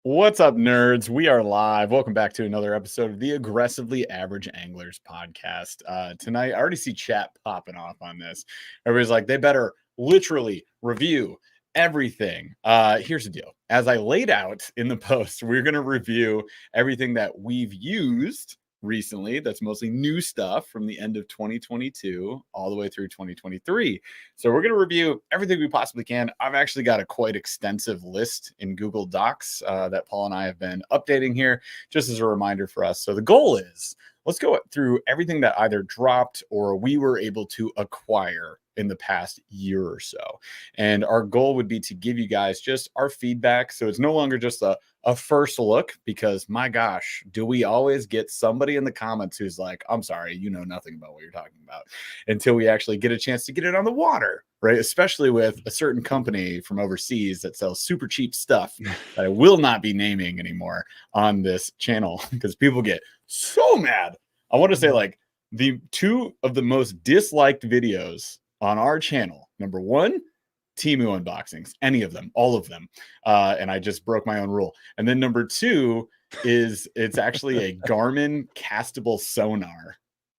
What's up, nerds? We are live. Welcome back to another episode of the Aggressively Average Anglers podcast. Tonight, I already see chat popping off on this. Everybody's like, they better literally review everything. Here's the deal. As I laid out in the post, we're going to review everything that we've used recently. That's mostly new stuff from the end of 2022 all the way through 2023. So we're going to review everything we possibly can. I've actually got a quite extensive list in Google Docs that Paul and I have been updating here just as a reminder for us. So the goal is let's go through everything that either dropped or we were able to acquire in the past year or so. And our goal would be to give you guys just our feedback. So it's no longer just a first look, because my gosh, do we always get somebody in the comments who's like, I'm sorry, you know nothing about what you're talking about, until we actually get a chance to get it on the water, right? Especially with a certain company from overseas that sells super cheap stuff that I will not be naming anymore on this channel because people get so mad. I want to say like the two of the most disliked videos on our channel. Number one, Temu unboxings, any of them, all of them. And I just broke my own rule. And then number two is it's actually a Garmin castable sonar.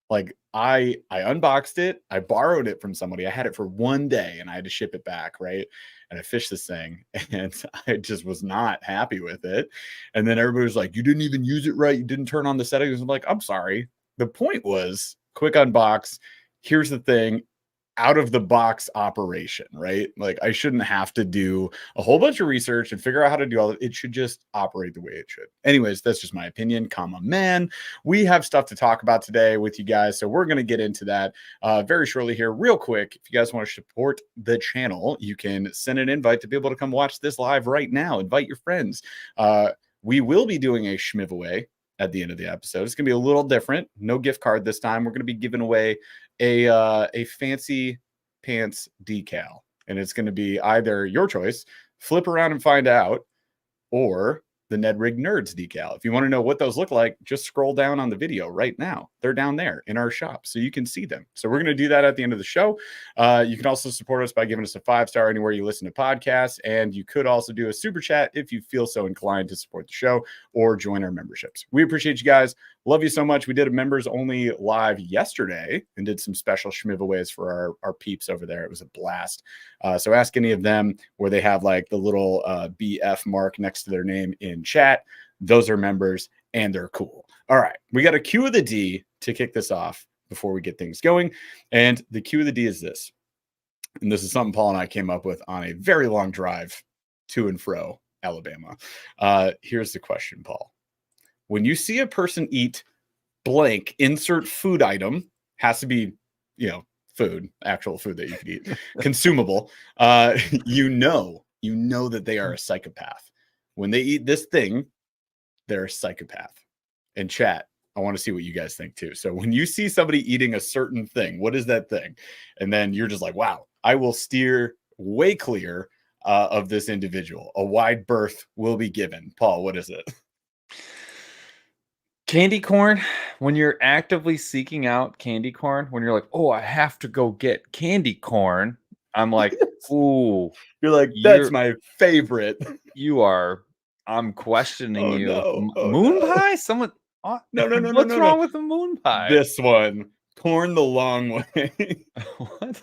Like I unboxed it, I borrowed it from somebody. I had it for one day and I had to ship it back, right? And I fished this thing and I just was not happy with it. And then everybody was like, you didn't even use it right. You didn't turn on the settings. I'm like, I'm sorry. The point was quick unbox. Here's the thing. Out of the box operation, right? Like I shouldn't have to do a whole bunch of research and figure out how to do all of it. It should just operate the way it should. Anyways, that's just my opinion, man. We have stuff to talk about today with you guys, so we're going to get into that very shortly here. Real quick, if you guys want to support the channel, you can send an invite to be able to come watch this live right now. Invite your friends. We will be doing a shmiveaway at the end of the episode. It's going to be a little different. No gift card this time. We're going to be giving away a fancy pants decal, and it's going to be either your choice, flip around and find out, or the Ned Rig Nerds decal. If you want to know what those look like, just scroll down on the video right now. They're down there in our shop, so you can see them. So we're going to do that at the end of the show. You can also support us by giving us a 5-star anywhere you listen to podcasts, and you could also do a super chat if you feel so inclined to support the show or join our memberships. We appreciate you guys. Love you so much. We did a members only live yesterday and did some special shmivaways for our peeps over there. It was a blast. So ask any of them where they have like the little BF mark next to their name in chat. Those are members and they're cool. All right. We got a Q of the D to kick this off before we get things going. And the Q of the D is this. And this is something Paul and I came up with on a very long drive to and fro Alabama. Here's the question, Paul. When you see a person eat blank, insert food item, has to be, food, actual food that you could eat, consumable, you know that they are a psychopath. When they eat this thing, they're a psychopath. And chat, I want to see what you guys think too. So when you see somebody eating a certain thing, what is that thing? And then you're just like, wow, I will steer way clear of this individual. A wide berth will be given. Paul, what is it? Candy corn. When you're actively seeking out candy corn, when you're like, oh, I have to go get candy corn, I'm like, ooh, you're like, that's my favorite. I'm questioning you. No. Moon pie? Someone? No. What's wrong with the moon pie? This one, corn the long way. What?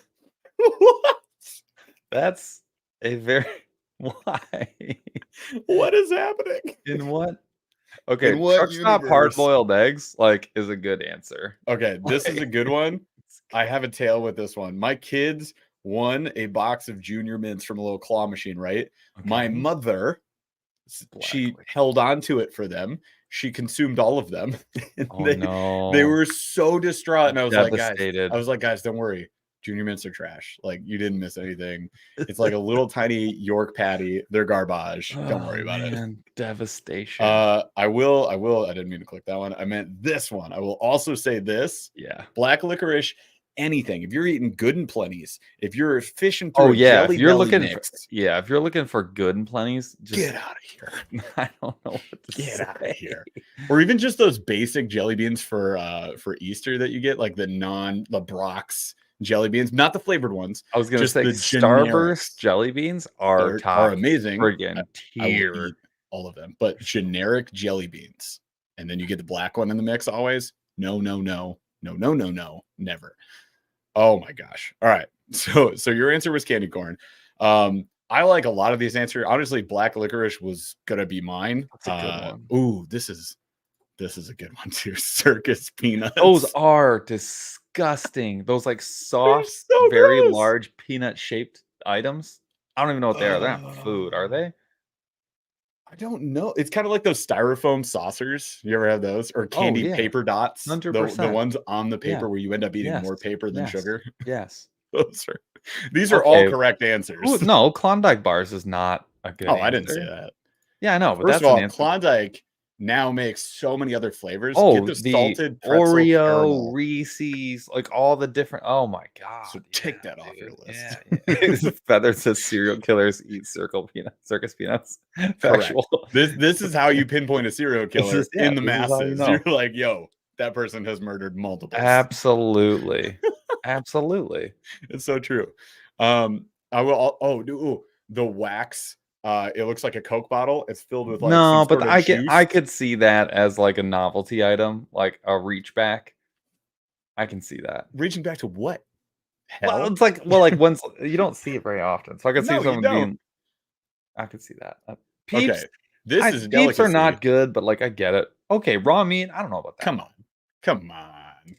What? That's a very why? What is happening? In what? Okay, truck stop hard-boiled eggs is a good answer. Okay, this is a good one. I have a tale with this one. My kids won a box of Junior Mints from a little claw machine, right? Okay. My mother, she held on to it for them. She consumed all of them. They were so distraught. And I was like, guys, don't worry. Junior Mints are trash. Like, you didn't miss anything. It's like a little tiny York patty. They're garbage. Don't worry about it. Devastation. I didn't mean to click that one. I meant this one. I will also say this. Yeah. Black licorice, anything. If you're eating Good and Plenty's, if you're fishing through jelly if you're looking mix, if you're looking for Good and Plenty's, just get out of here. I don't know what to get say. out of here. Or even just those basic jelly beans for Easter that you get, like the Brock's jelly beans, not the flavored ones. I was gonna say the Starburst jelly beans are amazing. Friggin' tier. all of them, but generic jelly beans. And then you get the black one in the mix always. No, never. Oh my gosh. All right. So your answer was candy corn. I like a lot of these answers. Honestly, black licorice was gonna be mine. That's a good one. Ooh, this is a good one too. Circus peanuts. Those are disgusting. Those like soft, so very gross. large peanut shaped items. I don't even know what they are. They're not food, are they? I don't know. It's kind of like those styrofoam saucers. You ever have those? Or candy paper dots? 100%. The ones on the paper where you end up eating more paper than sugar. Yes. These are all correct answers. Ooh, no, Klondike bars is not a good answer. I didn't say that. Yeah, I know. But First that's of all, an answer. Klondike now makes so many other flavors. Oh, Get the salted pretzel, Oreo, caramel. Reese's, like all the different. Oh my god! So take that off your list. Yeah. Feather says serial killers eat circus peanuts. Factual. This is how you pinpoint a serial killer in the masses. You know. You're like, yo, that person has murdered multiple. Absolutely, absolutely. It's so true. I will. The wax. It looks like a Coke bottle. It's filled with like but juice. I could see that as like a novelty item, like a reach back. I can see that. Reaching back to what? Hell? Well, it's like once you don't see it very often, so I could see someone being. I could see that. Peeps. Okay, this is peeps are not good, but like I get it. Okay, raw meat. I don't know about that. Come on.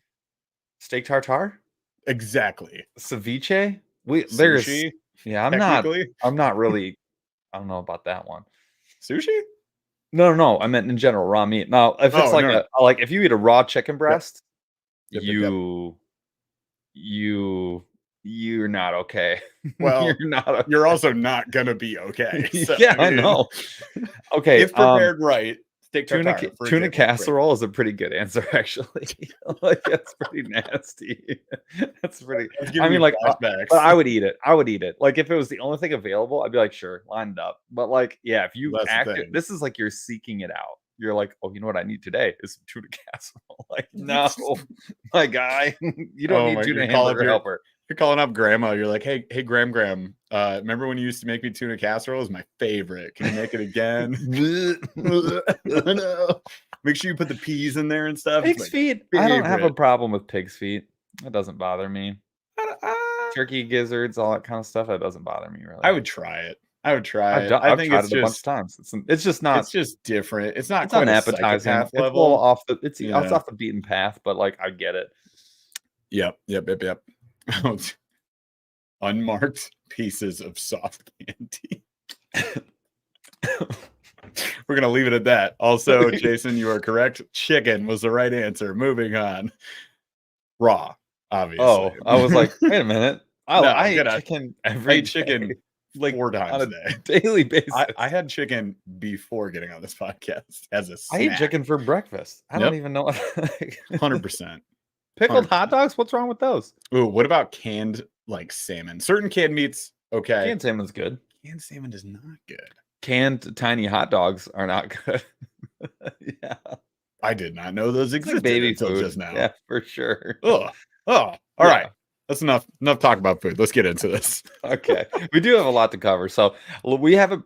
Steak tartare. Exactly. Ceviche. Sushi? Yeah, I'm not really. I don't know about that one. Sushi? No. I meant in general raw meat. Now, if it's like if you eat a raw chicken breast, you're not okay. Well, you're also not gonna be okay. So, yeah, I know. Okay, if prepared right. Tuna casserole is a pretty good answer, actually. Like that's pretty nasty. That's pretty. I mean, like, but I would eat it. Like if it was the only thing available, I'd be like, sure, lined up. But like, yeah, if you this is like you're seeking it out. You're like, oh, you know what I need today is some tuna casserole. Like, no, my guy, you don't need tuna hamburger helper. You're calling up grandma. You're like, hey, Gram. Remember when you used to make me tuna casserole? It was my favorite. Can you make it again? Make sure you put the peas in there and stuff. Pig's feet. I don't have a problem with pig's feet. That doesn't bother me. Turkey gizzards, all that kind of stuff. That doesn't bother me really. I would try it. I think tried it a bunch of times. It's just not. It's just different. It's not quite an appetizing. It's a little off the. It's off the beaten path, but like I get it. Yep. Unmarked pieces of soft candy. We're gonna leave it at that. Also, Jason, you are correct. Chicken was the right answer. Moving on. Raw, obviously. Oh, I was like, wait a minute. I eat chicken every day. Like 4 times a day, daily basis. I had chicken before getting on this podcast as a snack. I eat chicken for breakfast. I don't even know. 100%. Pickled hot dogs? What's wrong with those? Ooh, what about canned like salmon? Certain canned meats, okay. Canned salmon's good. Canned salmon is not good. Canned tiny hot dogs are not good. Yeah. I did not know those existed baby until food. Just now. Yeah, for sure. Oh, all right. That's enough talk about food. Let's get into this. Okay. We do have a lot to cover. So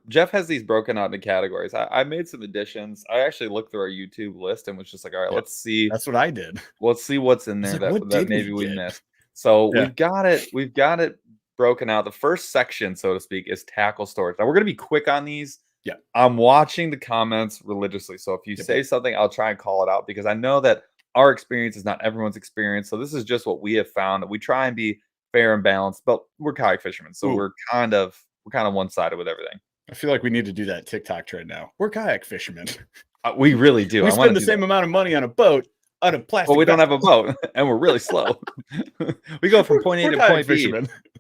Jeff has these broken out into categories. I made some additions. I actually looked through our YouTube list and was just like, all right, let's see. That's what I did. Let's see what's in there that maybe we missed. So we've got it broken out. The first section, so to speak, is tackle storage. Now we're going to be quick on these. Yeah. I'm watching the comments religiously. So if you say something, I'll try and call it out because I know that our experience is not everyone's experience. So this is just what we have found, that we try and be fair and balanced, but we're kayak fishermen. So we're kind of one-sided with everything. I feel like we need to do that TikTok trend now. We're kayak fishermen. We really do. We spend the same amount of money on a boat on a plastic. But we don't have a boat and we're really slow. We go from point A to point B,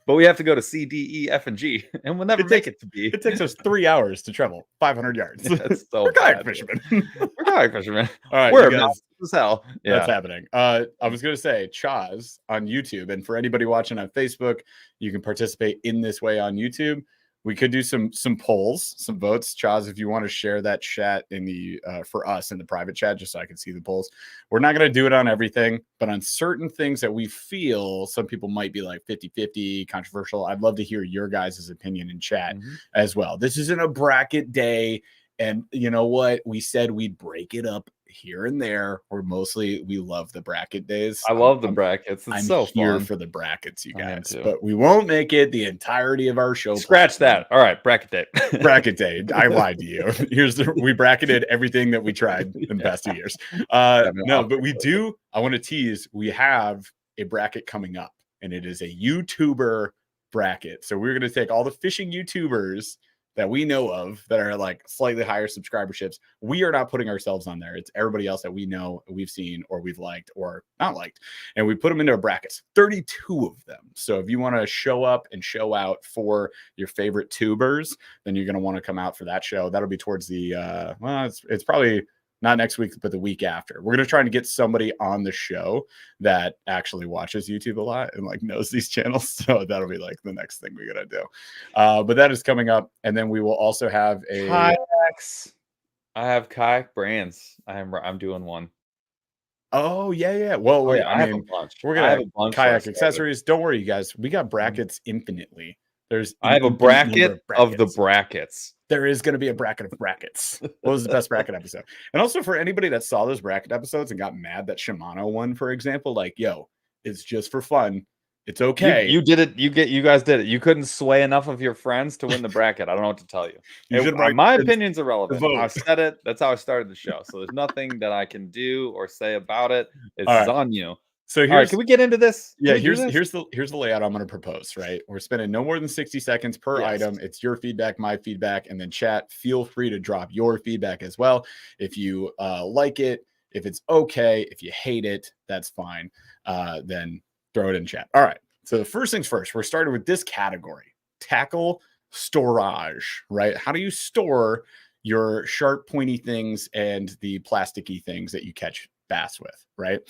but we have to go to C, D, E, F, and G, and we'll never make it to B. It takes us 3 hours to travel 500 yards. So we're kayak fishermen. We're kayak fishermen. All right, we're as hell. Yeah. That's happening. I was going to say Chaz on YouTube, and for anybody watching on Facebook, you can participate in this way on YouTube. We could do some polls, some votes. Chaz, if you want to share that chat in the for us in the private chat, just so I can see the polls. We're not going to do it on everything, but on certain things that we feel some people might be like 50-50, controversial. I'd love to hear your guys' opinion in chat as well. This isn't a bracket day. And you know what? We said we'd break it up here and there, or mostly we love the bracket days. I love the brackets. It's so here fun for the brackets, you guys. too. But we won't make it the entirety of our show. Scratch that. All right, bracket day. Bracket day. I lied to you. We bracketed everything that we tried in the past 2 years. No, but we do. I want to tease. We have a bracket coming up, and it is a YouTuber bracket. So we're going to take all the fishing YouTubers that we know of that are like slightly higher subscriberships. We are not putting ourselves on there. It's everybody else that we know, we've seen, or we've liked or not liked. And we put them into a brackets, 32 of them. So if you want to show up and show out for your favorite tubers, then you're going to want to come out for that show. That'll be towards the, it's probably not next week, but the week after. We're going to try to get somebody on the show that actually watches YouTube a lot and like knows these channels. So that'll be like the next thing we're going to do. But that is coming up. And then we will also have a kayaks. I have kayak brands. I'm doing one. Oh yeah. Well, I mean, we're going to have a bunch kayak accessories. Don't worry, you guys. We got brackets infinitely. I have a bracket of the brackets. There is going to be a bracket of brackets. What was the best bracket episode? And also for anybody that saw those bracket episodes and got mad that Shimano won, for example, like, yo, it's just for fun. It's okay. You did it. You guys did it. You couldn't sway enough of your friends to win the bracket. I don't know what to tell you. My opinion's irrelevant. I said it. That's how I started the show. So there's nothing that I can do or say about it. It's on you. So can we get into this? Yeah, here's the layout I'm going to propose, right? We're spending no more than 60 seconds per item. It's your feedback, my feedback, and then chat. Feel free to drop your feedback as well. If you like it, if it's okay, if you hate it, that's fine. Then throw it in chat. All right. So the first things first, we're starting with this category, tackle storage, right? How do you store your sharp, pointy things and the plasticky things that you catch bass with, right?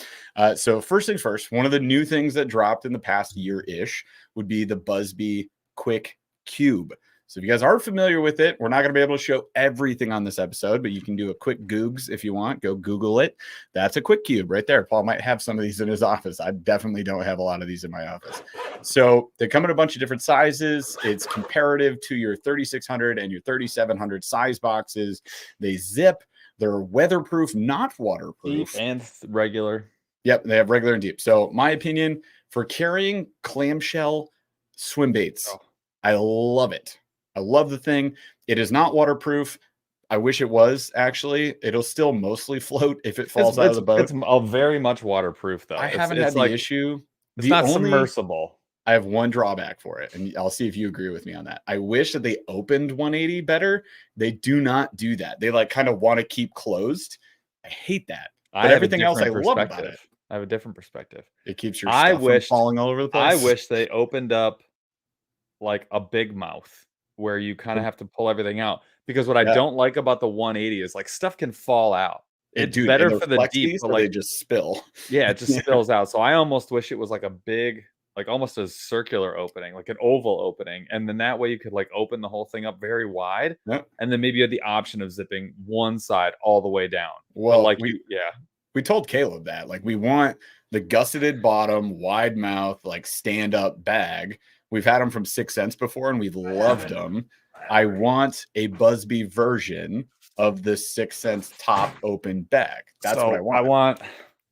So first things first, one of the new things that dropped in the past year-ish would be the Buzbe Quick Cube. So if you guys aren't familiar with it, we're not going to be able to show everything on this episode, but you can do a quick Googs if you want. Go Google it. That's a quick cube right there. Paul might have some of these in his office. I definitely don't have a lot of these in my office. So they come in a bunch of different sizes. It's comparative to your 3600 and your 3700 size boxes. They zip. They're weatherproof, not waterproof. Deep and regular. Yep, they have regular and deep. So my opinion for carrying clamshell swim baits, I love it. I love the thing. It is not waterproof. I wish it was, actually. It'll still mostly float if it falls out of the boat. It's very much waterproof, though. I haven't had the issue. It's not submersible. I have one drawback for it, and I'll see if you agree with me on that. I wish that they opened 180 better. They do not do that. They like kind of want to keep closed. I hate that. But everything else I love about it. I have a different perspective. It keeps your stuff from falling all over the place. I wish they opened up like a big mouth where you kind of have to pull everything out. Because what I don't like about the 180 is like stuff can fall out. It's better for the deep, but like they just spill. Yeah, it just spills out. So I almost wish it was like a big, like almost a circular opening, like an oval opening. And then that way you could like open the whole thing up very wide. Yep. And then maybe you had the option of zipping one side all the way down. Well, like we told Caleb that like we want the gusseted bottom, wide mouth, like stand up bag. We've had them from 6 cents before and we've loved them. I want a Buzbe version of the 6 cents top open bag. That's what I want. I want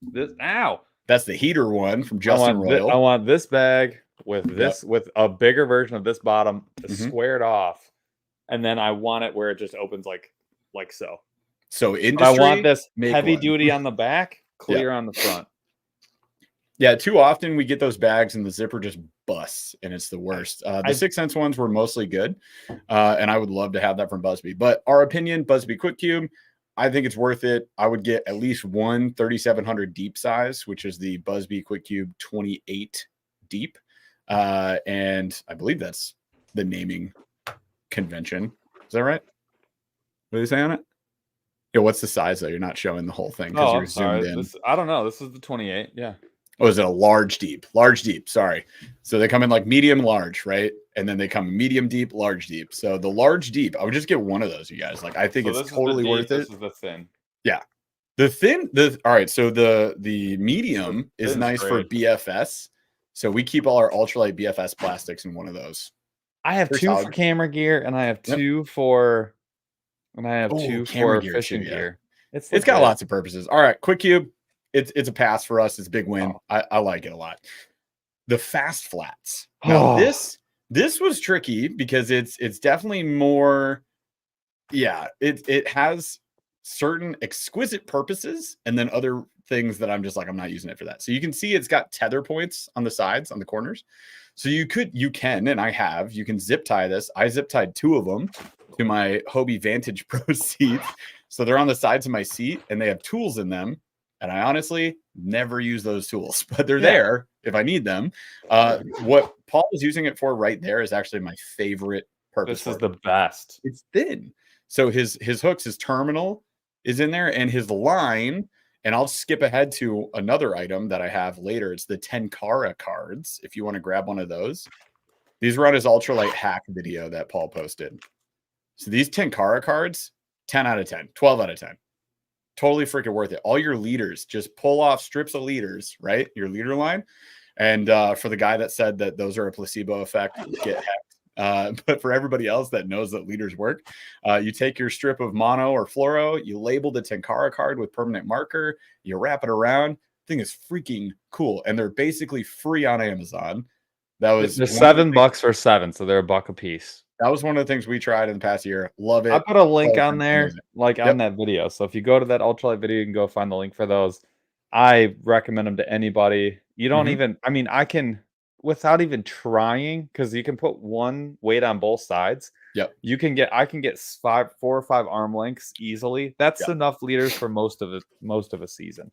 this. Ow. That's the heater one from Justin Royal. I want this bag with this, with a bigger version of this bottom squared off. And then I want it where it just opens like so. So industry, I want this heavy duty on the back, clear on the front. Yeah, too often we get those bags and the zipper just busts and it's the worst. The 6 cents ones were mostly good. And I would love to have that from Buzbe. But our opinion, Buzbe Quick Cube, I think it's worth it. I would get at least one 3700 deep size, which is the Buzbe Quick Cube 28 deep. And I believe that's the naming convention. Is that right? What do they say on it? Yeah, what's the size though? You're not showing the whole thing because you're zoomed in. I don't know. This is the 28. Yeah. Oh, is it a large deep? Large deep. Sorry. So they come in like medium, large, right? And then they come medium deep, large deep. So the large deep, I would just get one of those, you guys. Like I think it's totally worth it. This is the thin. Yeah. The thin, all right. So the medium is nice for BFS. So we keep all our ultralight BFS plastics in one of those. I have two for camera gear and I have two for And I have 2 for fishing gear. It's got lots of purposes. All right, Quick Cube. It's a pass for us. It's a big win. I like it a lot. The fast flats. Now this was tricky because it's definitely more. Yeah, it has certain exquisite purposes and then other things that I'm just like, I'm not using it for that. So you can see it's got tether points on the sides, on the corners. So you can, and I have, you can zip tie this. I zip tied 2 of them to my Hobie Vantage Pro seat. So they're on the sides of my seat and they have tools in them. And I honestly never use those tools, but they're there if I need them. What Paul is using it for right there is actually my favorite purpose. This is the best. It's thin. So his hooks, his terminal is in there, and his line. And I'll skip ahead to another item that I have later. It's the Tenkara cards. If you want to grab one of those, these were on his ultralight hack video that Paul posted. So these Tenkara cards, 10 out of 10, 12 out of 10. Totally freaking worth it. All your leaders, just pull off strips of leaders, right? Your leader line. And for the guy that said that those are a placebo effect, get hecked. But for everybody else that knows that leaders work, you take your strip of mono or fluoro, you label the Tenkara card with permanent marker, you wrap it around. Thing is freaking cool. And they're basically free on Amazon. That was $7 for 7, so they're $1 a piece. That was one of the things we tried in the past year. Love it. I put a link on there, on that video. So if you go to that ultralight video, you can go find the link for those. I recommend them to anybody. You don't even, I mean, I can, without even trying, because you can put one weight on both sides. Yep. I can get 4 or 5 arm lengths easily. That's enough leaders for most of a season.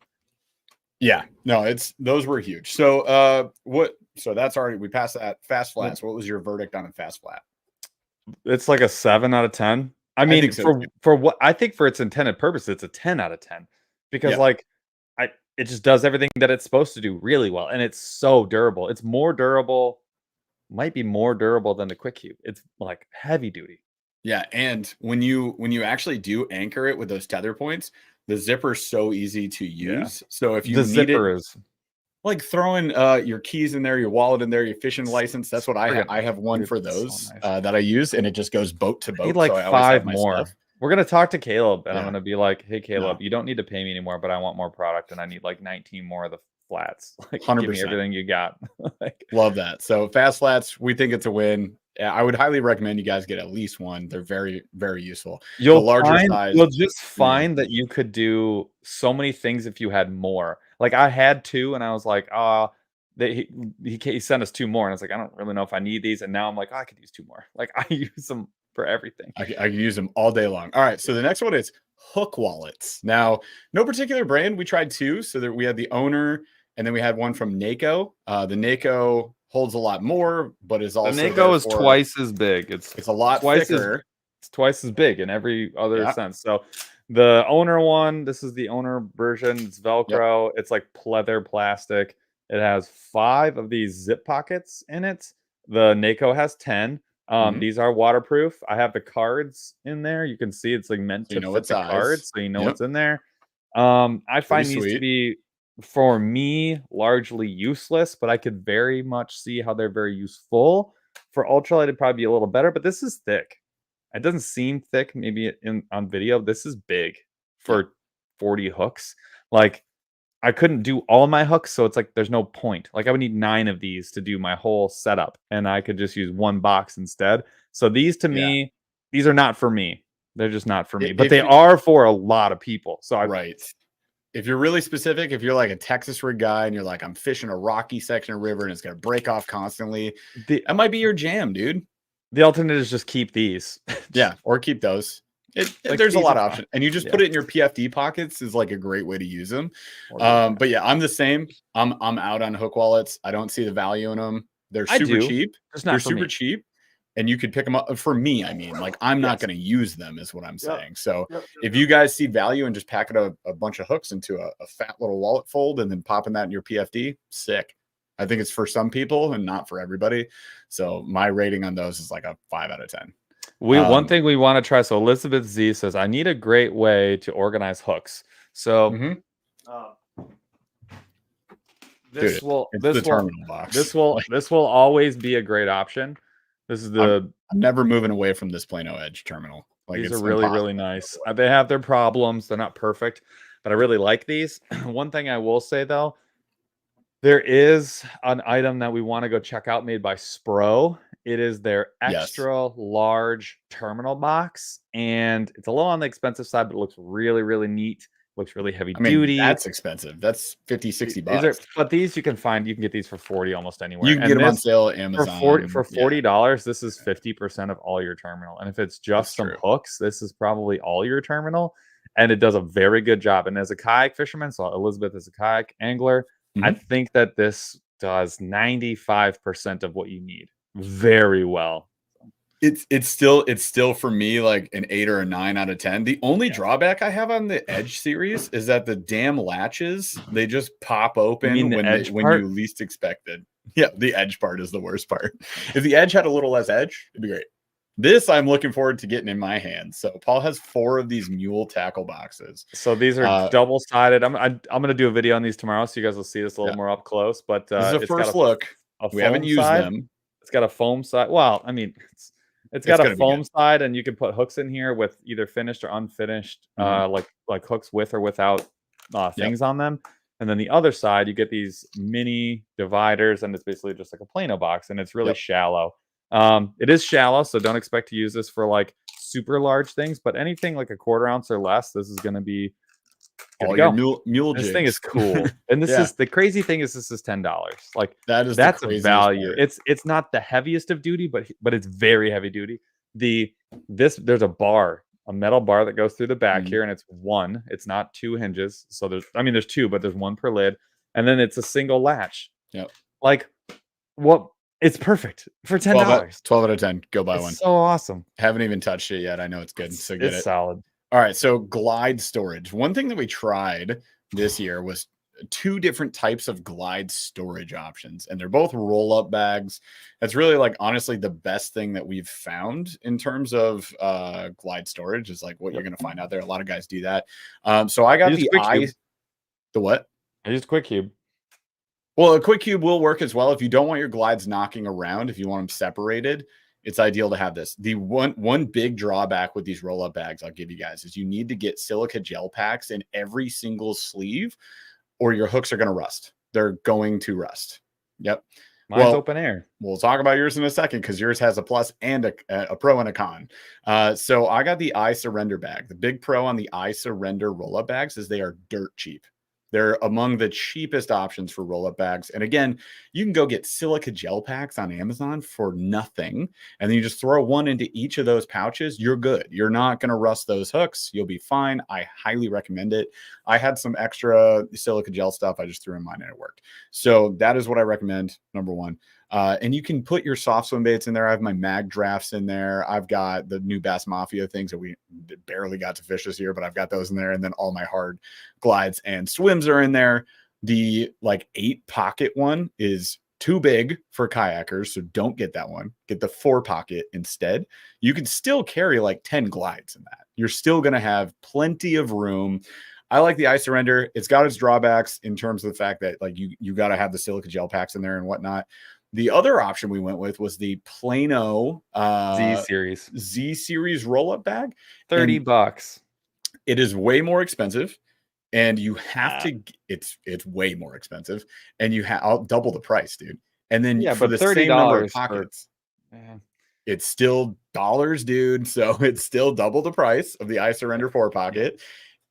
Yeah, no, those were huge. So so that's already, we passed that. Fast flats. What was your verdict on a fast flat? It's like a 7 out of 10. I mean, for what I think for its intended purpose, it's a 10 out of 10 because it just does everything that it's supposed to do really well, and it's so durable. It's more durable, might be more durable than the Quick Cube. It's like heavy duty. Yeah, and when you actually do anchor it with those tether points, the zipper's so easy to use. Yeah. So if you need it, like throwing your keys in there, your wallet in there, your fishing license. That's what I have one for those that I use, and it just goes boat to boat. I need like 5 more. Stuff. We're gonna talk to Caleb, and I'm gonna be like, "Hey, Caleb, you don't need to pay me anymore, but I want more product, and I need like 19 more of the flats. Like, 100%. Give me everything you got." Love that. So fast flats, we think it's a win. I would highly recommend you guys get at least one. They're very, very useful. You'll just find that you could do so many things if you had more. Like I had 2, and I was like, he sent us 2 more, and I was like, I don't really know if I need these. And now I'm like, I could use 2 more. Like I use them for everything. I can use them all day long. All right, so the next one is hook wallets. Now, no particular brand. We tried 2. So that we had the Owner, and then we had one from Naco. The Naco holds a lot more, but is also the Naco is twice as big. It's a lot thicker. It's twice as big in every other sense. So the Owner one, this is the Owner version. It's Velcro. It's like leather plastic. It has 5 of these zip pockets in it. The Naco has 10. These are waterproof. I have the cards in there. You can see it's like meant to fit the cards, so you know what's in there. I find these to be, for me, largely useless, but I could very much see how they're very useful. For ultralight, it'd probably be a little better, but this is thick. It doesn't seem thick, maybe on video. This is big for 40 hooks. Like, I couldn't do all my hooks, so it's like there's no point. Like I would need 9 of these to do my whole setup, and I could just use 1 box instead. So these to me, these are not for me. They're just not for me, but they are for a lot of people. So if you're really specific, if you're like a Texas rig guy and you're like, I'm fishing a rocky section of river and it's going to break off constantly, that might be your jam, dude. The alternate is just keep these. Or keep those. There's a lot of options, and you just put it in your PFD pockets is like a great way to use them. But yeah, I'm the same. I'm out on hook wallets. I don't see the value in them. They're super cheap. They're super cheap, and you could pick them up. For me, I mean, like I'm not going to use them, is what I'm saying. So if you guys see value and just packing a bunch of hooks into a fat little wallet fold and then popping that in your PFD, sick. I think it's for some people and not for everybody. So my rating on those is like a 5 out of 10. One thing we want to try. So Elizabeth Z says, I need a great way to organize hooks. So this will always be a great option. This is I'm never moving away from this Plano Edge terminal. Like, these it's are really, really impossible. nice. They have their problems. They're not perfect, but I really like these. One thing I will say though, there is an item that we want to go check out made by Spro. It is their Yes. extra large terminal box, and it's a little on the expensive side, but it looks really, really neat. Looks really heavy duty. That's expensive. That's 50, 60 These are, bucks. but these you can get these for 40 almost anywhere. You can get them on sale at Amazon. For $40. This is 50% of all your terminal, and if it's just some hooks, this is probably all your terminal, and it does a very good job. And as a kayak fisherman, so Elizabeth is a kayak angler, I think that this does 95% of what you need very well. It's still for me like an 8 or a 9 out of 10. The only drawback I have on the Edge series is that the damn latches, they just pop open when you least expect it. Yeah, the edge part is the worst part. If the edge had a little less edge, it'd be great. This I'm looking forward to getting in my hands. So Paul has 4 of these mule tackle boxes. So these are double-sided. I'm gonna do a video on these tomorrow, so you guys will see this a little more up close. But this is a first look. We haven't used them. It's got a foam side. Well, I mean, it's got a foam side, and you can put hooks in here with either finished or unfinished, like hooks with or without things on them. And then the other side, you get these mini dividers, and it's basically just like a Plano box, and it's really shallow. It is shallow, so don't expect to use this for like super large things, but anything like a 1/4 ounce or less, this is going to be all your mule This jigs. thing is cool. And this is the crazy thing is this is $10. Like that's a value. Part. It's not the heaviest of duty, but it's very heavy duty. There's a metal bar that goes through the back here, and it's one. It's not 2 hinges. So there's 2, but there's 1 per lid, and then it's a single latch. Yep. Like what? It's perfect for $10. 12 out of 10. Go buy one. So awesome. Haven't even touched it yet. I know it's good. So get it. Solid. All right. So glide storage. One thing that we tried this year was 2 different types of glide storage options, and they're both roll-up bags. That's really like honestly the best thing that we've found in terms of glide storage is like what you're going to find out there. A lot of guys do that. So I got the what? I used Quick Cube. Well, a Quick Cube will work as well if you don't want your glides knocking around. If you want them separated, it's ideal to have this. The one big drawback with these roll-up bags I'll give you guys is you need to get silica gel packs in every single sleeve, or your hooks are going to rust. They're going to rust. Yep. Mine's open air. We'll talk about yours in a second because yours has a plus and a pro and a con. So I got the I Surrender bag. The big pro on the I Surrender roll-up bags is they are dirt cheap. They're among the cheapest options for roll-up bags. And again, you can go get silica gel packs on Amazon for nothing. And then you just throw one into each of those pouches. You're good. You're not going to rust those hooks. You'll be fine. I highly recommend it. I had some extra silica gel stuff. I just threw in mine and it worked. So that is what I recommend, number one. And you can put your soft swim baits in there. I have my mag drafts in there. I've got the new Bass Mafia things that we barely got to fish this year, but I've got those in there. And then all my hard glides and swims are in there. The like 8 pocket one is too big for kayakers, so don't get that one. Get the 4 pocket instead. You can still carry like 10 glides in that. You're still going to have plenty of room. I like the I Surrender. It's got its drawbacks in terms of the fact that like you got to have the silica gel packs in there and whatnot. The other option we went with was the Plano Z series roll-up bag. $30. It is way more expensive, and you have to. It's way more expensive, and you have double the price, dude. And then for the same number of pockets, it's still dollars, dude. So it's still double the price of the I Surrender 4 pocket.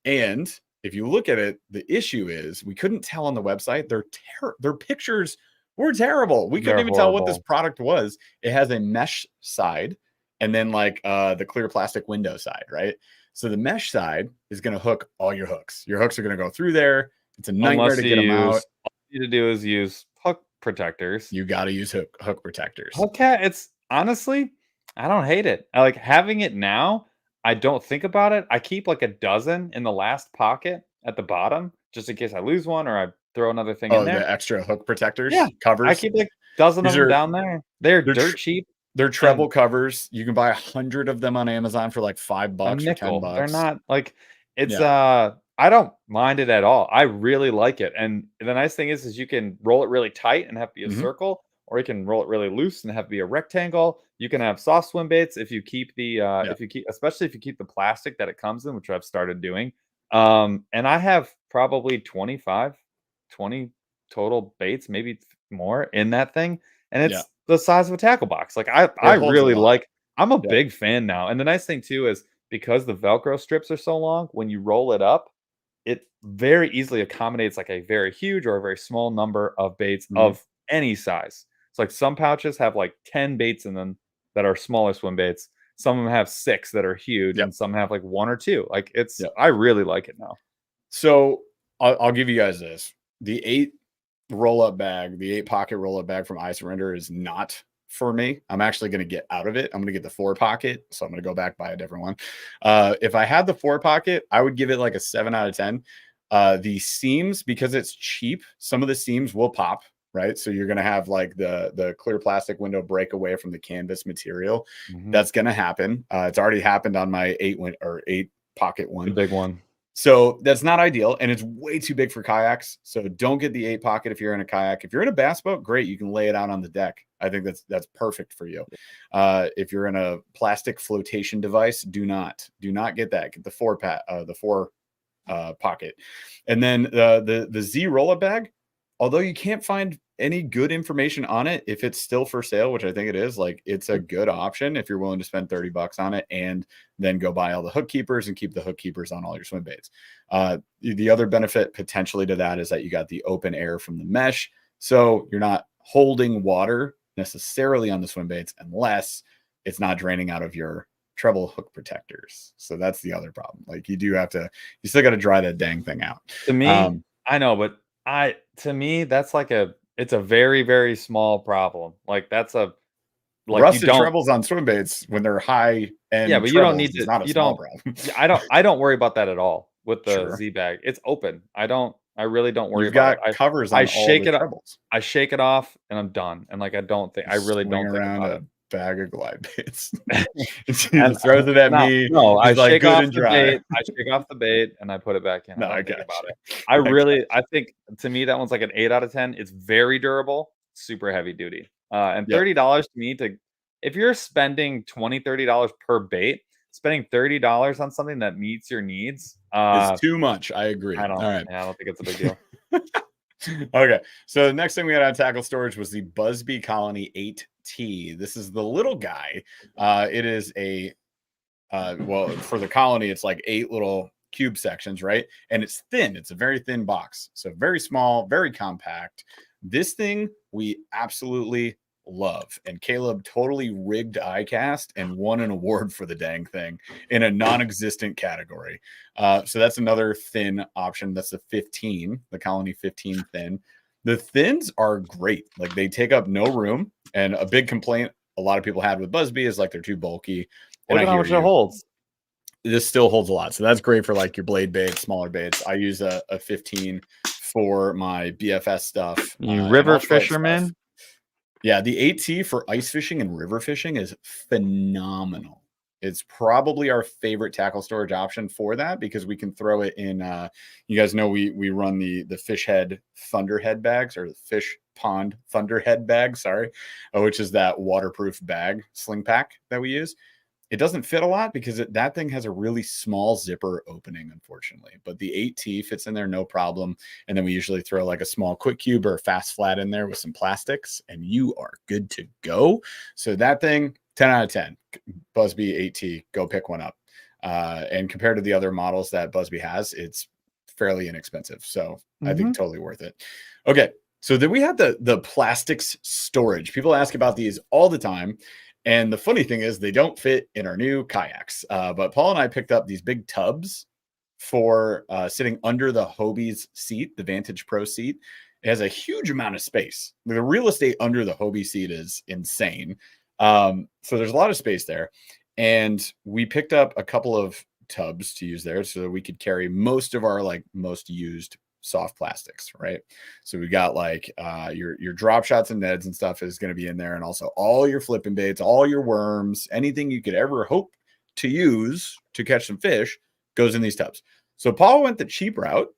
And if you look at it, the issue is we couldn't tell on the website. Their pictures were terrible. We couldn't even tell what this product was. It has a mesh side and then like the clear plastic window side, right? So the mesh side is going to hook all your hooks. Your hooks are going to go through there. It's a nightmare to get them out. All you need to do is use hook protectors. You got to use hook protectors. Okay, it's honestly, I don't hate it. I like having it now. I don't think about it. I keep like a dozen in the last pocket at the bottom just in case I lose one or I throw another thing in there. The extra hook protectors, covers. I keep like a dozen of them down there. They're dirt cheap. They're treble covers. You can buy 100 of them on Amazon for like $5 or $10. They're not like it's I don't mind it at all. I really like it. And the nice thing is you can roll it really tight and have to be a circle, or you can roll it really loose and have it be a rectangle. You can have soft swim baits if you keep the especially if you keep the plastic that it comes in, which I've started doing. And I have probably 20 total baits, maybe more in that thing, and it's the size of a tackle box. Like I really like. I'm a big fan now, and the nice thing too is because the Velcro strips are so long, when you roll it up, it very easily accommodates like a very huge or a very small number of baits of any size. It's like some pouches have like 10 baits in them that are smaller swim baits. Some of them have 6 that are huge, and some have like 1 or 2. Like it's, I really like it now. So I'll give you guys this: the 8 roll-up bag, the 8 pocket roll-up bag from I Surrender is not for me. I'm actually going to get out of it. I'm going to get the 4 pocket. So I'm going to go back, buy a different one. If I had the 4 pocket, I would give it like a 7 out of 10. The seams, because it's cheap, some of the seams will pop, right? So you're going to have like the clear plastic window break away from the canvas material. That's going to happen. It's already happened on my 8 pocket one. The big one. So that's not ideal, and it's way too big for kayaks. So don't get the 8 pocket if you're in a kayak. If you're in a bass boat, great, you can lay it out on the deck. I think that's perfect for you. If you're in a plastic flotation device, do not get that. Get the 4 pocket, and then the Z roll-up bag. Although you can't find any good information on it, if it's still for sale, which I think it is, like it's a good option if you're willing to spend $30 on it and then go buy all the hook keepers and keep the hook keepers on all your swim baits. The other benefit potentially to that is that you got the open air from the mesh. So you're not holding water necessarily on the swim baits unless it's not draining out of your treble hook protectors. So that's the other problem. Like you still got to dry that dang thing out. To me, I know, but to me, that's like it's a very, very small problem. Like that's a rusted trebles on swim baits when they're high end. Yeah, but you don't need to. Not a small problem. I don't worry about that at all with the Z bag. It's open. I really don't worry about it. Covers on all the trebles. I shake it off and I'm done. And like I really don't think around about a it. Bag of glide baits. And throws it at me. No, I shake off the bait. I shake off the bait and I put it back in. No, I think about it. I think to me that one's like an 8 out of 10. It's very durable, super heavy duty. And $30 to me if you're spending $20-$30 per bait, spending $30 on something that meets your needs is too much. I agree. I don't think it's a big deal. Okay, so the next thing we had on tackle storage was the Buzbe Colony 8T. This is the little guy. It is for the Colony, it's like 8 little cube sections, right? And it's thin. It's a very thin box. So very small, very compact. This thing we absolutely love, and Caleb totally rigged iCast and won an award for the dang thing in a non-existent category. So that's another thin option. That's the 15, the Colony 15 thin. The thins are great. Like they take up no room, and a big complaint a lot of people had with Buzbe is like they're too bulky. Look at how much it holds. This still holds a lot, so that's great for like your blade baits, smaller baits. I use a 15 for my BFS stuff. You river fisherman. Yeah, the 8T for ice fishing and river fishing is phenomenal. It's probably our favorite tackle storage option for that because we can throw it in. You guys know we run the fish head thunderhead bags, or the fish pond thunderhead bag, which is that waterproof bag sling pack that we use. It doesn't fit a lot because that thing has a really small zipper opening, unfortunately. But the 8T fits in there no problem. And then we usually throw like a small quick cube or a fast flat in there with some plastics, and you are good to go. So that thing, 10 out of 10. Buzbe 8T, go pick one up. And compared to the other models that Buzbe has, it's fairly inexpensive. So I think totally worth it. Okay, so then we have the plastics storage. People ask about these all the time. And the funny thing is they don't fit in our new kayaks. But Paul and I picked up these big tubs for sitting under the Hobie's seat, the Vantage Pro seat. It has a huge amount of space. The real estate under the Hobie seat is insane. So there's a lot of space there. And we picked up a couple of tubs to use there so that we could carry most of our most used soft plastics, right? So we got like your drop shots and neds and stuff is going to be in there, and also all your flipping baits, all your worms, anything you could ever hope to use to catch some fish goes in these tubs. So Paul went the cheap route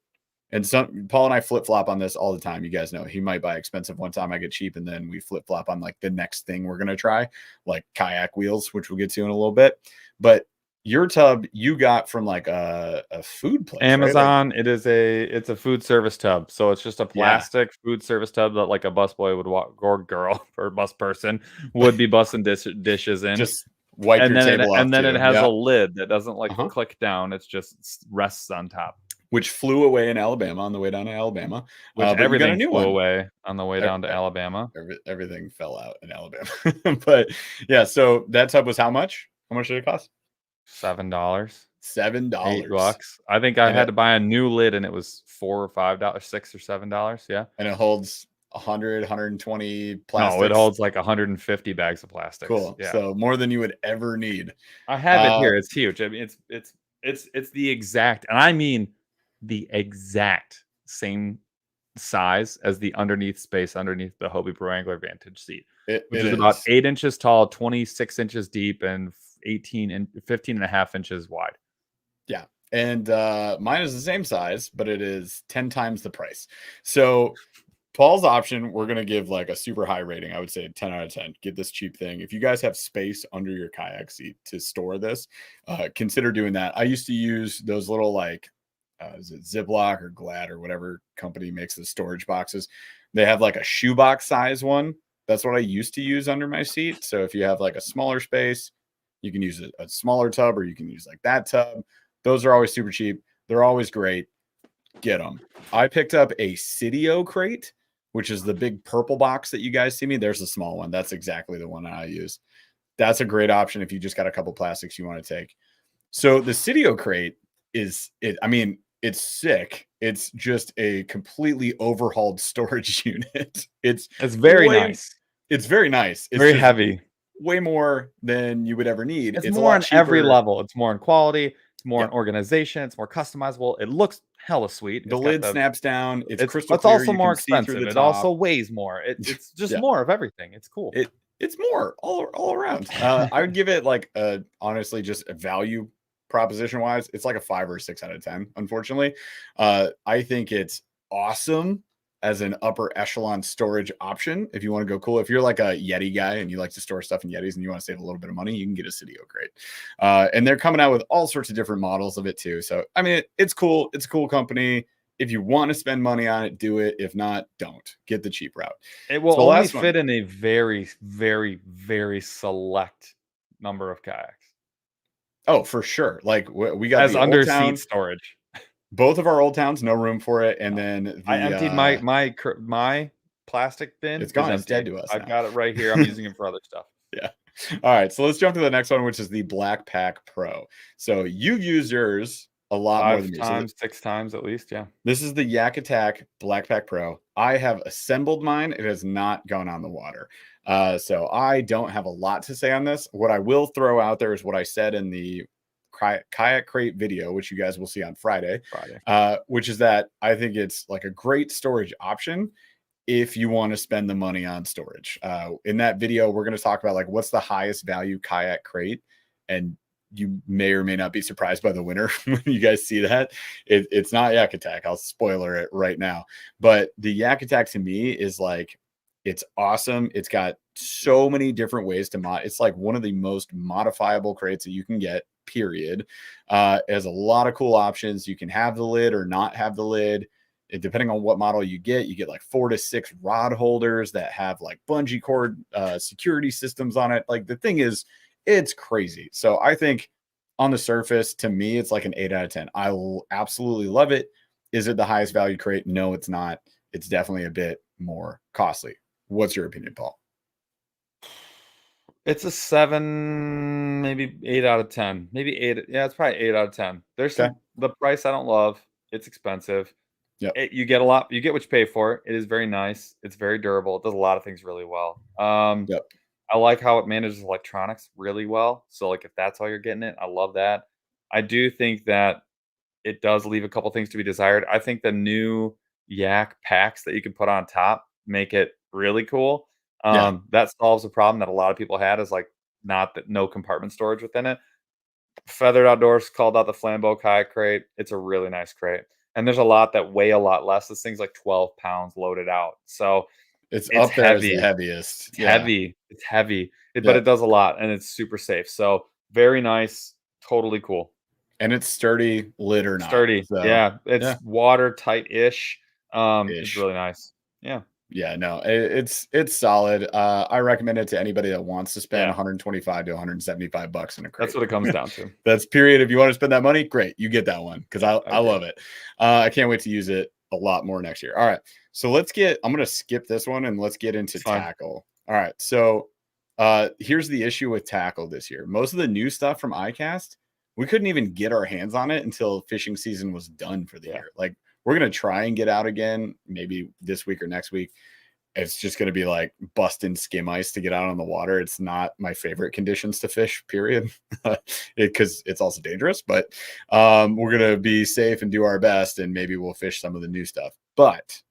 And Paul and I flip flop on this all the time. You guys know he might buy expensive one time, I get cheap, and then we flip flop on like the next thing we're gonna try, like kayak wheels, which we'll get to in a little bit. But your tub you got from like a food place, Amazon. Right? Like, it's a food service tub, so it's just a plastic food service tub that like a busboy would walk, or girl or bus person would be busting dishes in. Just wipe your table off. And then it has a lid that doesn't like click down. It's just rests on top. Which flew away in Alabama on the way down to Alabama. Which everything flew away on the way down to Alabama. Everything fell out in Alabama. But yeah, so that tub was how much? How much did it cost? $7. $7. $8. I think I had to buy a new lid, and it was $4 or $5, $6 or $7. Yeah. And it holds 100, 120 plastics. No, it holds like 150 bags of plastics. Cool. Yeah. So more than you would ever need. I have it here. It's huge. I mean, it's the exact, and I mean the exact same size as the space underneath the Hobie Pro Angler Vantage seat, which is about 8 inches tall, 26 inches deep, and 15 and a half inches wide. Yeah. And mine is the same size, but it is 10 times the price. So Paul's option, we're going to give like a super high rating. I would say 10 out of 10. Get this cheap thing. If you guys have space under your kayak seat to store this, consider doing that. I used to use those little like, is it Ziploc or Glad or whatever company makes the storage boxes. They have like a shoebox size one. That's what I used to use under my seat. So if you have like a smaller space, you can use a smaller tub, or you can use like that tub. Those are always super cheap. They're always great. Get them. I picked up a Sitio crate, which is the big purple box that you guys see me. There's a small one. That's exactly the one I use. That's a great option if you just got a couple plastics you want to take. So the Sitio crate is it. I mean, it's sick. It's just a completely overhauled storage unit. It's very nice. It's very nice. It's very heavy. Way more than you would ever need. It's more on every level. It's more in quality. It's more in organization. It's more customizable. It looks hella sweet. The lid snaps down. It's crystal clear. It's also more expensive. It also weighs more. It's just more of everything. It's cool. It's more all around. I would give it like honestly just a value proposition wise. It's like a 5 or 6 out of 10. Unfortunately, I think it's awesome as an upper echelon storage option. If you want to go cool, if you're like a Yeti guy and you like to store stuff in Yetis and you want to save a little bit of money, you can get a Sitio crate. And they're coming out with all sorts of different models of it too. So, I mean, it's cool. It's a cool company. If you want to spend money on it, do it. If not, don't. Get the cheap route. It will only fit in a very, very, very select number of kayaks. Oh, for sure. Like we got as under seat storage. Both of our old towns, no room for it. And then I emptied my plastic bin. It's gone. It's dead to us. I've got it right here. I'm using it for other stuff. Yeah. All right. So let's jump to the next one, which is the Black Pack Pro. So you've used yours a lot more than me. 5 times, 6 times at least. Yeah. This is the Yak Attack Black Pack Pro. I have assembled mine. It has not gone on the water. So I don't have a lot to say on this. What I will throw out there is what I said in the kayak crate video, which you guys will see on Friday, which is that I think it's like a great storage option if you want to spend the money on storage. In that video, we're going to talk about like what's the highest value kayak crate, and you may or may not be surprised by the winner when you guys see that. It's not Yak Attack. I'll spoiler it right now. But the Yak Attack to me is like, it's awesome. It's got so many different ways to mod. It's like one of the most modifiable crates that you can get, period. It has a lot of cool options. You can have the lid or not have the lid. Depending on what model you get like 4 to 6 rod holders that have like bungee cord security systems on it. Like the thing is, it's crazy. So I think on the surface, to me, it's like an 8 out of 10. I will absolutely love it. Is it the highest value crate? No, it's not. It's definitely a bit more costly. What's your opinion, Paul? It's a 7, maybe 8 out of 10. Maybe 8. Yeah, it's probably 8 out of 10. There's the price I don't love. It's expensive. Yeah, you get a lot. You get what you pay for. It is very nice. It's very durable. It does a lot of things really well. I like how it manages electronics really well. So like if that's how you're getting it, I love that. I do think that it does leave a couple things to be desired. I think the new Yak packs that you can put on top make it really cool. That solves a problem that a lot of people had, is like no compartment storage within it. Feathered Outdoors called out the Flambeau kayak crate. It's a really nice crate. and there's a lot that weigh a lot less. This thing's like 12 pounds loaded out. So it's up there heavy. As the heaviest. It's heavy. It's heavy, but it does a lot, and it's super safe. So very nice. Totally cool. And it's sturdy, lid or not. Sturdy. So, yeah. It's watertight-ish. It's really nice. Yeah. Yeah, no, it's solid. I recommend it to anybody that wants to spend 125 to 175 bucks in a crate. That's what it comes down to. That's period. If you want to spend that money, great. You get that one because I love it. I can't wait to use it a lot more next year. All right. So I'm going to skip this one and let's get into tackle. All right. So here's the issue with tackle this year. Most of the new stuff from iCast, we couldn't even get our hands on it until fishing season was done for the year. Like, we're going to try and get out again, maybe this week or next week. It's just going to be like busting skim ice to get out on the water. It's not my favorite conditions to fish, period, because it's also dangerous. But we're going to be safe and do our best, and maybe we'll fish some of the new stuff. But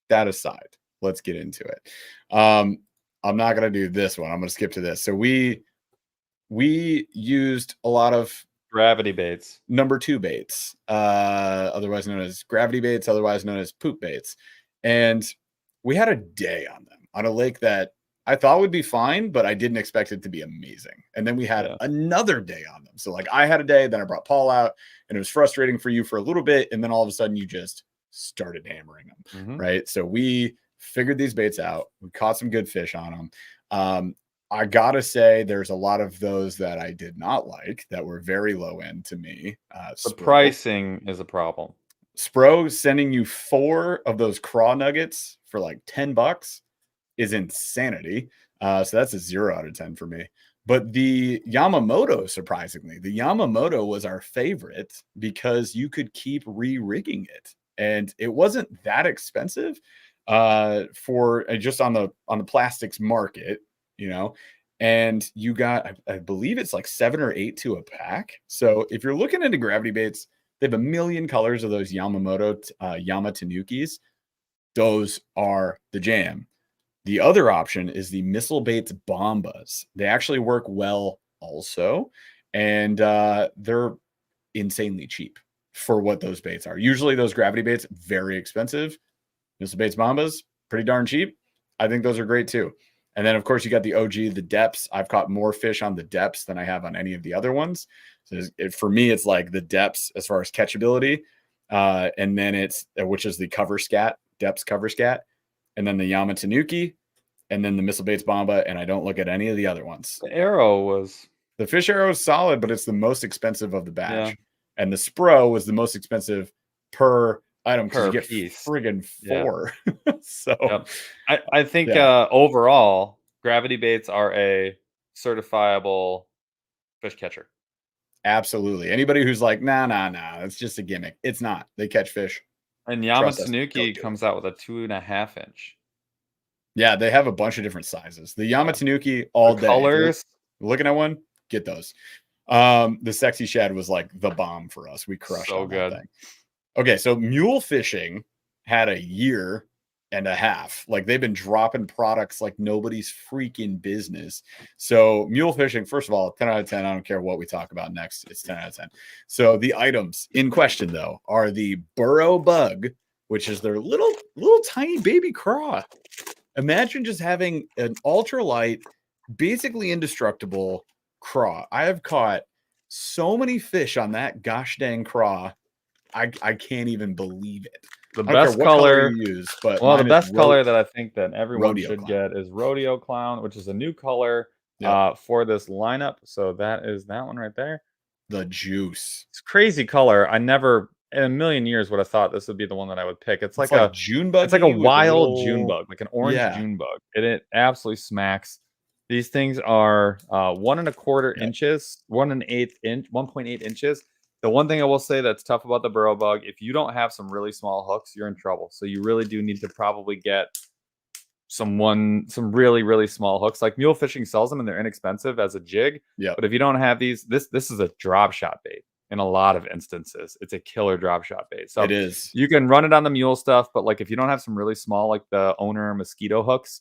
that aside, let's get into it. I'm not going to do this one. I'm going to skip to this. So we used a lot of gravity baits, number 2 baits, otherwise known as gravity baits, otherwise known as poop baits. And we had a day on them on a lake that I thought would be fine, but I didn't expect it to be amazing. And then we had another day on them. So like I had a day, then I brought Paul out, and it was frustrating for you for a little bit. And then all of a sudden you just started hammering them. Right. So we figured these baits out. We caught some good fish on them. I gotta say, there's a lot of those that I did not like that were very low end to me. The pricing is a problem. Spro sending you 4 of those craw nuggets for like $10 is insanity. So that's a 0 out of 10 for me. But the Yamamoto, surprisingly, the Yamamoto was our favorite because you could keep re-rigging it, and it wasn't that expensive for just on the plastics market. And you got, I believe it's like 7 or 8 to a pack. So if you're looking into gravity baits, they have a million colors of those Yamamoto Yama Tanukis. Those are the jam. The other option is the Missile Baits Bombas. They actually work well also, and they're insanely cheap for what those baits are. Usually those gravity baits, very expensive. Missile Baits Bombas, pretty darn cheap. I think those are great too. And then, of course, you got the OG, the depths. I've caught more fish on the depths than I have on any of the other ones. So for me, it's like the depths as far as catchability. And then which is the cover scat, depths cover scat. And then the Yama Tanuki. And then the Missile Baits Bomba. And I don't look at any of the other ones. The fish arrow is solid, but it's the most expensive of the batch. Yeah. And the Spro was the most expensive per item because you get friggin' 4. So I think overall gravity baits are a certifiable fish catcher. Absolutely. Anybody who's like, nah, it's just a gimmick. It's not. They catch fish. And Yama Tanuki comes out with a 2.5 inch. Yeah, they have a bunch of different sizes. The Yama Tanuki all day. Colors. Looking at one, get those. The Sexy Shad was like the bomb for us. We crushed on that thing. Okay, so mule fishing had a year and a half. Like they've been dropping products like nobody's freaking business. So mule fishing, first of all, 10 out of 10. I don't care what we talk about next. It's 10 out of 10. So the items in question though are the burrow bug, which is their little tiny baby craw. Imagine just having an ultralight, basically indestructible craw. I have caught so many fish on that gosh dang craw. I can't even believe it. The best color you use, but the best color that I think that everyone should get is Rodeo Clown, which is a new color for this lineup. So that is that one right there. The juice. It's crazy color. I never in a million years would have thought this would be the one that I would pick. It's like a June bug. It's like a wild June bug, like an orange June bug. It absolutely smacks. These things are 1.25 inches, 1.8 inches. The one thing I will say that's tough about the burrow bug, if you don't have some really small hooks, you're in trouble. So you really do need to probably get some really, really small hooks. Like mule fishing sells them and they're inexpensive as a jig. Yeah. But if you don't have these, this is a drop shot bait in a lot of instances. It's a killer drop shot bait. So it is. You can run it on the mule stuff, but like if you don't have some really small, like the owner mosquito hooks,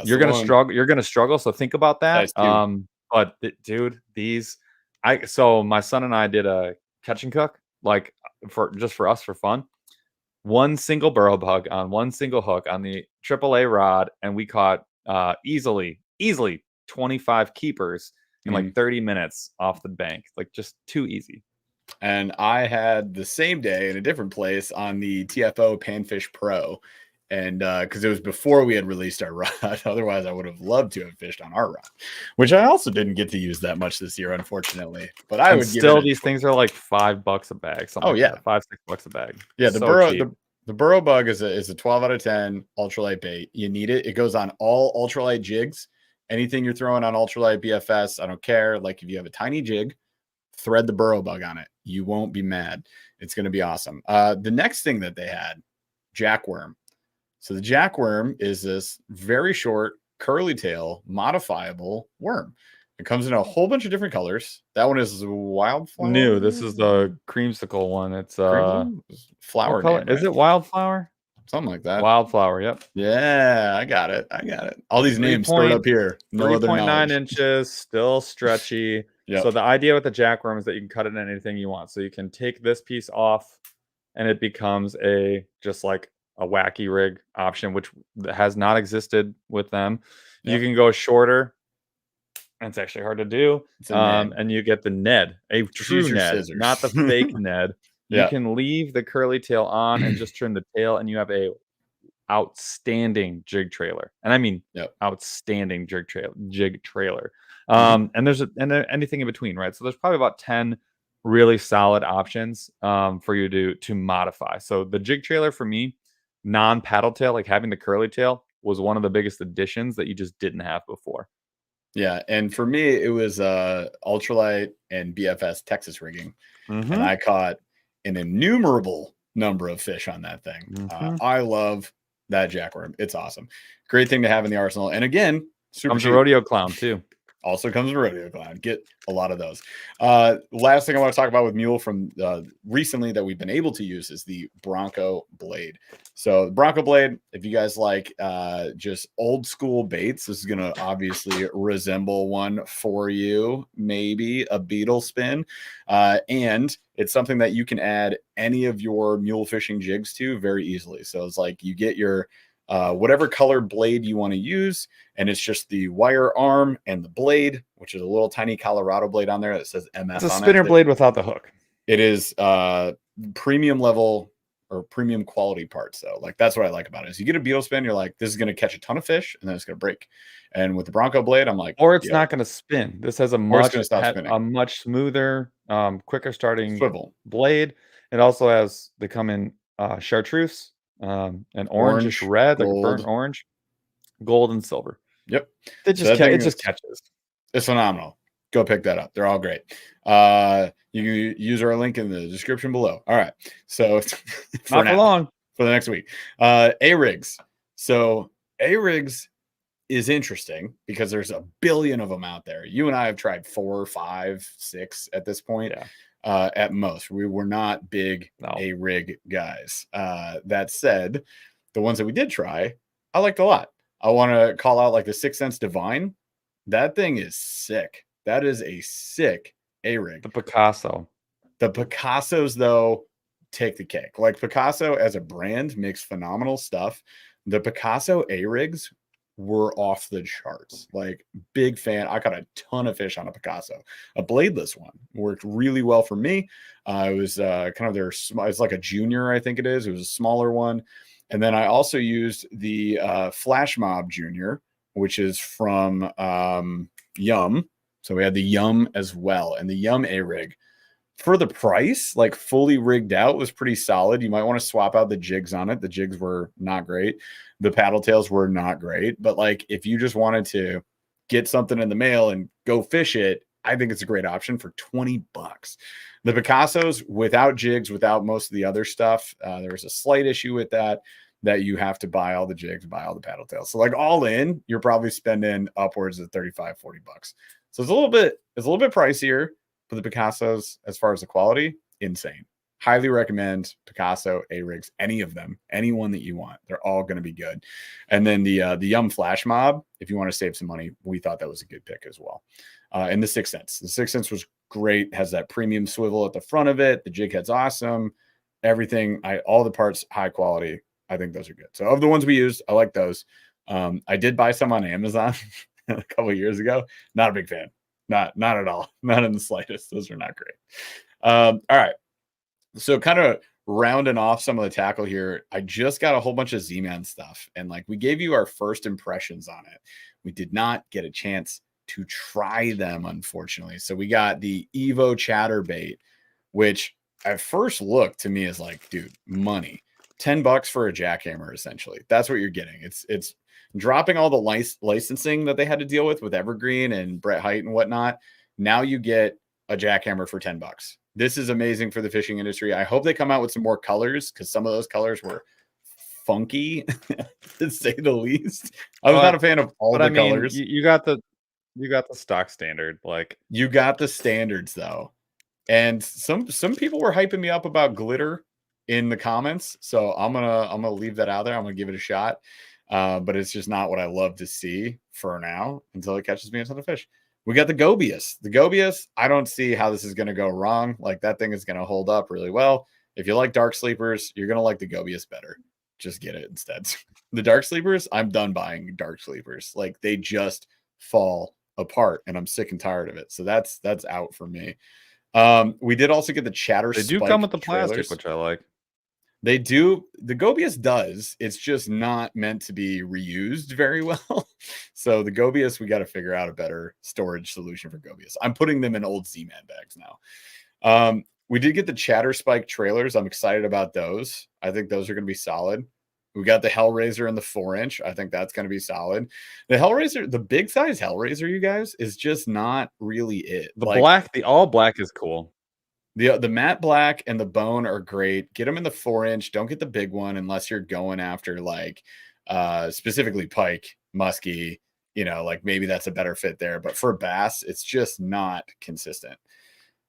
you're gonna struggle. You're gonna struggle. So think about that. But dude, so my son and I did a catch and cook, like for us for fun. one single burrow bug on one single hook on the AAA rod, and we caught easily 25 keepers in like 30 minutes off the bank. Like, just too easy. And I had the same day in a different place on the TFO Panfish Pro. And because it was before we had released our rod. Otherwise, I would have loved to have fished on our rod, which I also didn't get to use that much this year, unfortunately. But I would still, these things are like $5 a bag. Oh, yeah. Like $5-6 a bag. Yeah, the burrow, the burrow bug is a 12 out of 10 ultralight bait. You need it. It goes on all ultralight jigs. Anything you're throwing on ultralight BFS, I don't care. Like, if you have a tiny jig, thread the burrow bug on it. You won't be mad. It's going to be awesome. The next thing that they had, jackworm. So the jackworm is this very short, curly tail, modifiable worm. It comes in a whole bunch of different colors. That one is wildflower. New. This is the creamsicle one. It's flower. Name, right? Is it wildflower? Something like that. Wildflower. Yep. Yeah, I got it. All these names stored up here. No 3.9 inches, still stretchy. Yep. So the idea with the jackworm is that you can cut it in anything you want. So you can take this piece off, and it becomes just like a wacky rig option, which has not existed with them. Yep. You can go shorter. And it's actually hard to do. And you get the Ned, a true Ned, scissors. Not the fake Ned. You can leave the curly tail on and just trim the tail, and you have a outstanding jig trailer. And I mean, outstanding jig trailer. And there's anything in between, right? So there's probably about 10 really solid options for you to modify. So the jig trailer for me, non-paddle tail, like having the curly tail, was one of the biggest additions that you just didn't have before. Yeah, and for me, it was ultralight and BFS Texas rigging, and I caught an innumerable number of fish on that thing. I love that jackworm. It's awesome. Great thing to have in the arsenal. And again, super cheap. Rodeo clown too. Also comes with rodeo clown. Get a lot of those. Last thing I want to talk about with mule from recently that we've been able to use is the Bronco blade. So the Bronco blade, if you guys like just old school baits, this is going to obviously resemble one for you, maybe a beetle spin. And it's something that you can add any of your mule fishing jigs to very easily. So it's like you get your whatever color blade you want to use, and it's just the wire arm and the blade, which is a little tiny Colorado blade on there that says MS. It's a spinner blade without the hook. It is premium level or premium quality parts. So like, that's what I like about it is you get a beetle spin, you're like, this is going to catch a ton of fish, and then it's going to break. And with the Bronco blade, I'm like, or it's not going to spin. This has a much smoother, quicker starting swivel blade. It also has, they come in chartreuse, and orangish red, like burnt orange, gold, and silver. Yep. It just catches. It's phenomenal. Go pick that up. They're all great. You can use our link in the description below. All right. So not for long. For the next week. A-rigs. So A-rigs is interesting because there's a billion of them out there. You and I have tried 4, 5, 6 at this point. Yeah. At most. We were not big A-rig guys. That said, the ones that we did try, I liked a lot. I want to call out like the 6 Sense Divine. That thing is sick. That is a sick A-rig. The Picasso. The Picassos, though, take the cake. Like, Picasso as a brand makes phenomenal stuff. The Picasso A-rigs were off the charts. Like, big fan. I caught a ton of fish on a Picasso. A bladeless one worked really well for me. It was kind of it's like a junior, I think it is. It was a smaller one. And then I also used the Flash Mob Junior, which is from Yum. So we had the Yum as well. And the Yum A-rig, for the price, like fully rigged out, was pretty solid. You might want to swap out the jigs on it. The jigs were not great. The paddle tails were not great. But like, if you just wanted to get something in the mail and go fish it, I think it's a great option for $20. The Picassos, without jigs, without most of the other stuff, there was a slight issue with that you have to buy all the jigs, buy all the paddle tails. So like, all in, you're probably spending upwards of $35, $40. So it's a little bit pricier, but the Picassos, as far as the quality, insane. Highly recommend Picasso A-rigs, any of them, anyone that you want. They're all going to be good. And then the Yum Flash Mob, if you want to save some money, we thought that was a good pick as well. And the 6 Sense. The 6 Sense was great. Has that premium swivel at the front of it. The jig head's awesome. everything, all the parts high quality. I think those are good. So of the ones we used, I like those. I did buy some on Amazon a couple of years ago. Not a big fan. Not at all. Not in the slightest. Those are not great. All right. So kind of rounding off some of the tackle here, I just got a whole bunch of Z-Man stuff, and like we gave you our first impressions on it. We did not get a chance to try them, unfortunately. So we got the Evo chatterbait, which at first look to me is like, dude, money. $10 for a jackhammer, essentially. That's what you're getting. It's dropping all the licensing that they had to deal with Evergreen and Brett Height and whatnot. Now you get a jackhammer for $10. This is amazing for the fishing industry. I hope they come out with some more colors, because some of those colors were funky, to say the least. I was not a fan of all the colors. You got the stock standard. Like, you got the standards though, and some people were hyping me up about glitter in the comments. So I'm gonna leave that out there. I'm gonna give it a shot, but it's just not what I love to see for now until it catches me a ton of fish. We got the Gobius. The Gobius, I don't see how this is going to go wrong. Like, that thing is going to hold up really well. If you like dark sleepers, you're going to like the Gobius better. Just get it instead. The dark sleepers, I'm done buying dark sleepers. Like, they just fall apart, and I'm sick and tired of it. So that's out for me. We did also get the chatter. They do come with the plastic, which I like. They do. The Gobius does. It's just not meant to be reused very well. So the Gobius, we got to figure out a better storage solution for Gobius. I'm putting them in old Z-Man bags now. We did get the Chatter Spike trailers. I'm excited about those. I think those are going to be solid. We got the Hellraiser and the 4-inch. I think that's going to be solid. The Hellraiser, the big size Hellraiser, you guys, is just not really it. The all black is cool. The matte black and the bone are great. Get them in the 4-inch. Don't get the big one unless you're going after like specifically pike, muskie, like maybe that's a better fit there. But for bass, it's just not consistent.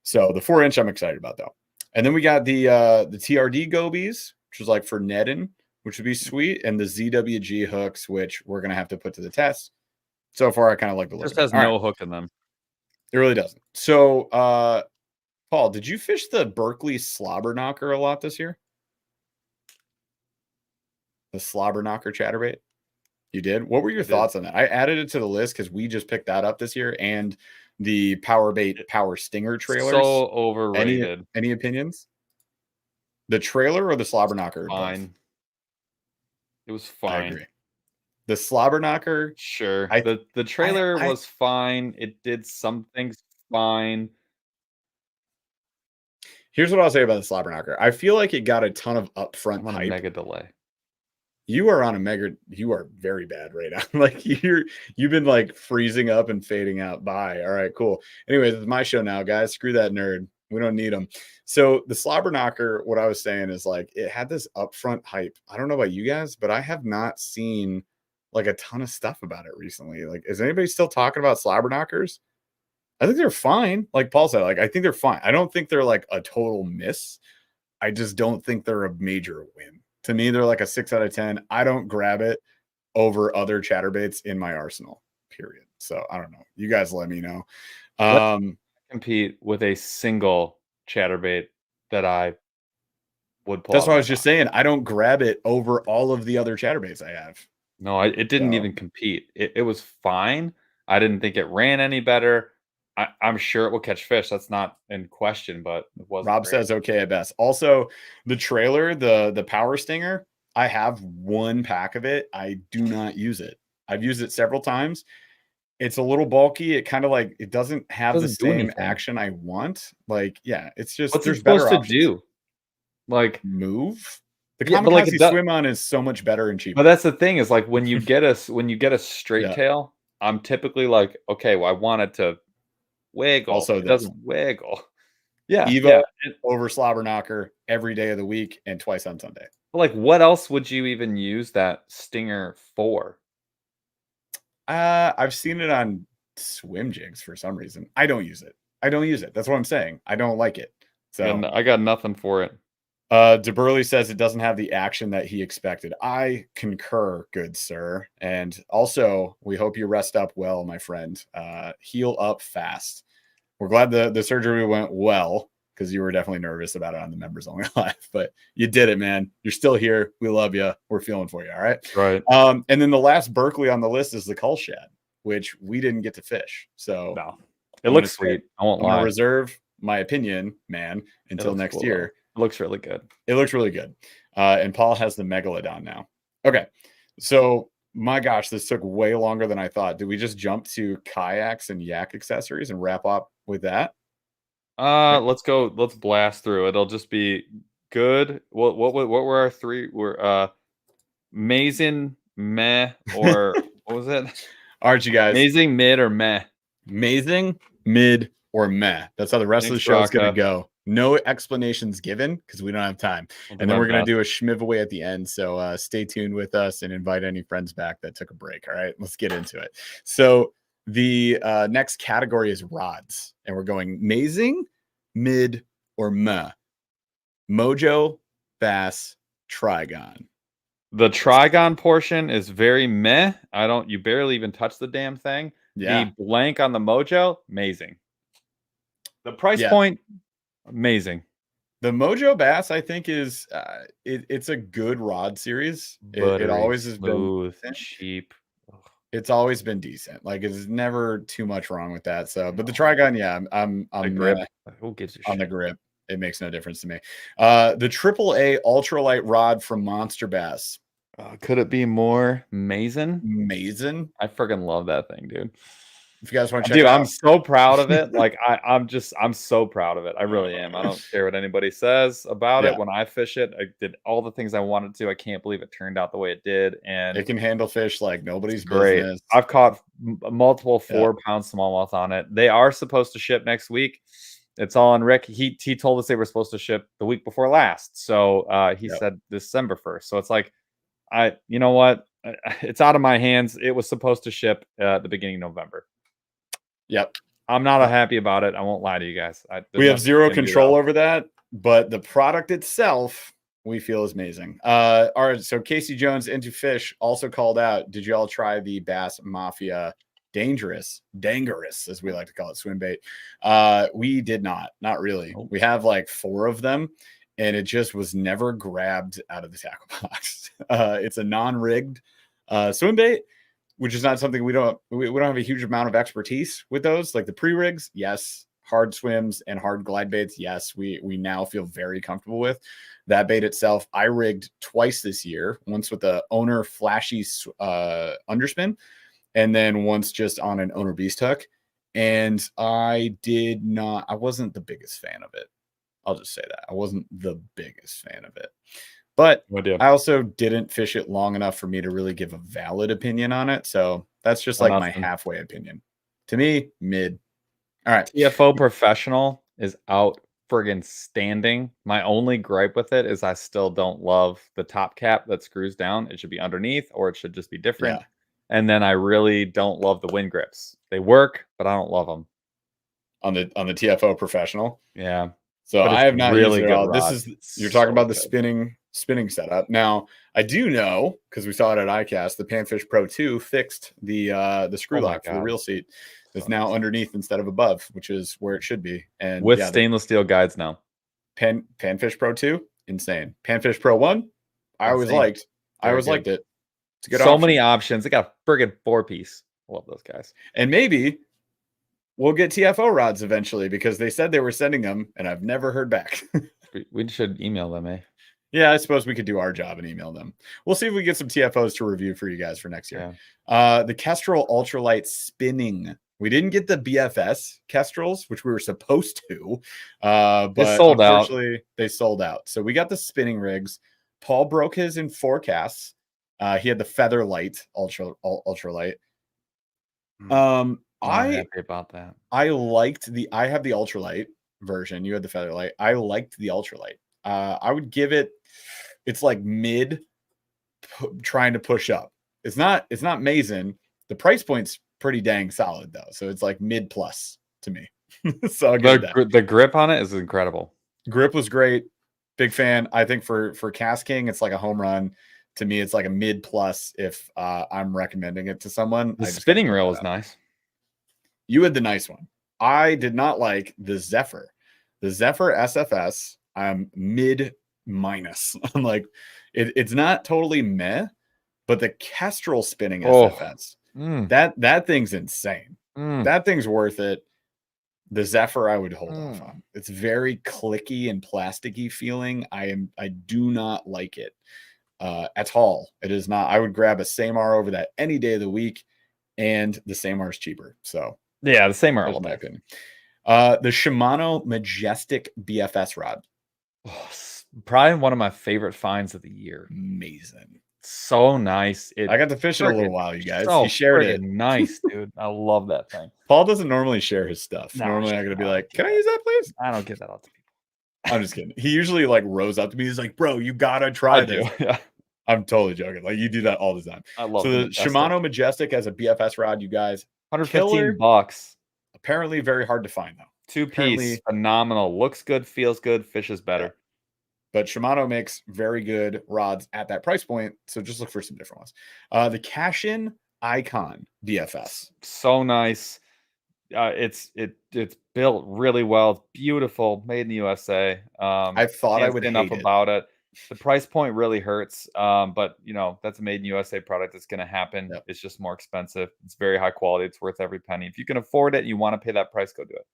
So the 4-inch I'm excited about though. And then we got the TRD gobies, which is like for netting, which would be sweet, and the ZWG hooks, which we're gonna have to put to the test. So far, I kind of like the look. Just has no hook in them. It really doesn't. So Paul, did you fish the Berkeley slobber knocker a lot this year? The slobber knocker chatterbait? You did? What were your thoughts on that? I added it to the list because we just picked that up this year, and the power bait power stinger trailers. So overrated. Any opinions? The trailer or the slobber knocker? Fine. It was fine. I agree. The slobber knocker, sure. The trailer was fine. It did some things fine. Here's what I'll say about the slobber knocker. I feel like it got a ton of upfront hype. Mega delay. You are on a mega. You are very bad right now. Like you've been like freezing up and fading out. Bye. All right, cool. Anyways, it's my show now, guys. Screw that nerd. We don't need them. So the slobber knocker, what I was saying is like it had this upfront hype. I don't know about you guys, but I have not seen like a ton of stuff about it recently. Like, is anybody still talking about slobber knockers? I think they're fine. Like Paul said, like I think they're fine. I don't think they're like a total miss. I just don't think they're a major win. To me, they're like a 6 out of 10. I don't grab it over other chatterbaits in my arsenal, period. So I don't know. You guys let me know. Compete with a single chatterbait that I would pull. That's what I was just saying. I don't grab it over all of the other chatterbaits I have. No, it didn't even compete. It was fine. I didn't think it ran any better. I'm sure it will catch fish. That's not in question, but it wasn't. Rob says okay at best. Also, the trailer, the power stinger, I have one pack of it. I do not use it. I've used it several times. It's a little bulky. It kind of like it doesn't have the same action I want. Like, yeah, it's just what's it supposed to do? Like move. The kamikaze swim on is so much better and cheaper. But that's the thing is like when you get a straight tail, I'm typically like, okay, well, I want it to wiggle. Also, it doesn't wiggle. Yeah, Evo over slobber knocker every day of the week and twice on Sunday. But like, what else would you even use that stinger for? I've seen it on swim jigs for some reason. I don't use it. That's what I'm saying. I don't like it. So I got nothing for it. DeBurly says it doesn't have the action that he expected. I concur, good sir. And also, we hope you rest up well, my friend. Heal up fast. We're glad the surgery went well. because you were definitely nervous about it on the members only live, but you did it, man. You're still here. We love you. We're feeling for you. All right. Right. And then the last Berkeley on the list is the cull shad, which we didn't get to fish. So no, it looks sweet. I won't lie. I'm gonna reserve my opinion, man, until next year. It looks really good. It looks really good. And Paul has the Megalodon now. Okay. So my gosh, this took way longer than I thought. Did we just jump to kayaks and yak accessories and wrap up with that? Let's go. Let's blast through. It'll just be good. What were our three? Were amazing, meh, or what was it? All right, you guys. Amazing, mid, or meh? Amazing, mid, or meh. That's how the rest of the show is going to go. No explanations given because we don't have time. And then we're going to do a schmiv away at the end. So stay tuned with us and invite any friends back that took a break. All right, let's get into it. So the next category is rods. And we're going amazing, mid, or meh. Mojo, bass, trigon. The trigon portion is very meh. You barely even touch the damn thing. Yeah. The blank on the Mojo, amazing. The price point, amazing. The Mojo Bass, I think, is it's a good rod series. It always has been cheap. It's always been decent. Like it's never too much wrong with that. So, but the trigon, yeah, I'm the grip. Who gives a shit? On the grip? It makes no difference to me. The AAA ultralight rod from Monster Bass. Could it be more amazing? Amazing. I freaking love that thing, dude. If you guys want to check it out. I'm so proud of it. Like I'm so proud of it. I really am. I don't care what anybody says about it. When I fish it, I did all the things I wanted to. I can't believe it turned out the way it did. And it can handle fish like nobody's business. I've caught multiple 4-pound smallmouth on it. They are supposed to ship next week. It's all on Rick. He told us they were supposed to ship the week before last. So he said December 1st. So it's like, you know what? It's out of my hands. It was supposed to ship at the beginning of November. Yep. I'm not happy about it. I won't lie to you guys. We have zero control over that, but the product itself we feel is amazing. All right. So Casey Jones into fish also called out. Did you all try the Bass Mafia dangerous, as we like to call it, swim bait? We did not really. We have like 4 of them and it just was never grabbed out of the tackle box. It's a non-rigged swim bait, which is not something we don't have a huge amount of expertise with those. Like the pre-rigs, yes. Hard swims and hard glide baits, yes, we now feel very comfortable with. That bait itself, I rigged twice this year, once with the owner flashy underspin, and then once just on an owner beast hook. And I wasn't the biggest fan of it. I'll just say that. I wasn't the biggest fan of it. But I also didn't fish it long enough for me to really give a valid opinion on it. So that's just like my halfway opinion. To me, mid. All right. TFO Professional is out friggin' standing. My only gripe with it is I still don't love the top cap that screws down. It should be underneath or it should just be different. Yeah. And then I really don't love the wind grips. They work, but I don't love them. On the TFO Professional? Yeah. So I have not really used it at all. You're talking about the spinning setup. Now, I do know, because we saw it at iCast, the Panfish Pro 2 fixed the screw lock for the reel seat. It's now underneath instead of above, which is where it should be. And with stainless steel guides now. Panfish Pro 2, insane. Panfish Pro 1, I always liked. I always liked it. It's a good option. Many options. It got a friggin' 4-piece. Love those guys. And maybe we'll get TFO rods eventually because they said they were sending them and I've never heard back. We should email them, eh? Yeah, I suppose we could do our job and email them. We'll see if we get some TFOs to review for you guys for next year. Yeah. The Kestrel Ultralight Spinning. We didn't get the BFS Kestrels, which we were supposed to, but unfortunately they sold out. So we got the spinning rigs. Paul broke his in 4 casts. He had the Featherlight Ultralight. I'm happy about that. I have the ultralight version. You had the Featherlight. I liked the ultralight. I would give it, it's like mid trying to push up. It's not amazing. The price point's pretty dang solid though. So it's like mid plus to me. So I'll give that. The grip on it is incredible. Grip was great. Big fan. I think for Cast King, it's like a home run. To me, it's like a mid plus if I'm recommending it to someone. The spinning reel is nice. You had the nice one. I did not like the Zephyr. The Zephyr SFS, I'm mid minus. I'm like, it's not totally meh, but the Kestrel spinning SFS, that thing's insane. That thing's worth it. The Zephyr I would hold off on. It's very clicky and plasticky feeling. I do not like it at all. It is not. I would grab a Samar over that any day of the week, and the Samar is cheaper. So yeah, the Samar all my day. opinion. The Shimano Majestic BFS rod. Probably one of my favorite finds of the year. Amazing. So nice. I got to fish it a little while, you guys. So he shared it. Nice, dude. I love that thing. Paul doesn't normally share his stuff. No, normally, I'm going to be like, can I use that, please? I don't give that out to people. I'm just kidding. He usually like rose up to me. He's like, bro, you got to try this. Yeah. I'm totally joking. Like, you do that all the time. I love so the Shimano Majestic as a BFS rod, you guys. $115. Apparently very hard to find, though. Two-piece, phenomenal. Looks good, feels good, fishes better. Yeah. But Shimano makes very good rods at that price point, so just look for some different ones. The Cash-In Icon BFS. So nice. It's built really well. It's beautiful, made in the USA. I thought I would hate enough about it. The price point really hurts, but you know that's a made in USA product. It's going to happen. Yep. It's just more expensive. It's very high quality. It's worth every penny. If you can afford it and you want to pay that price, go do it.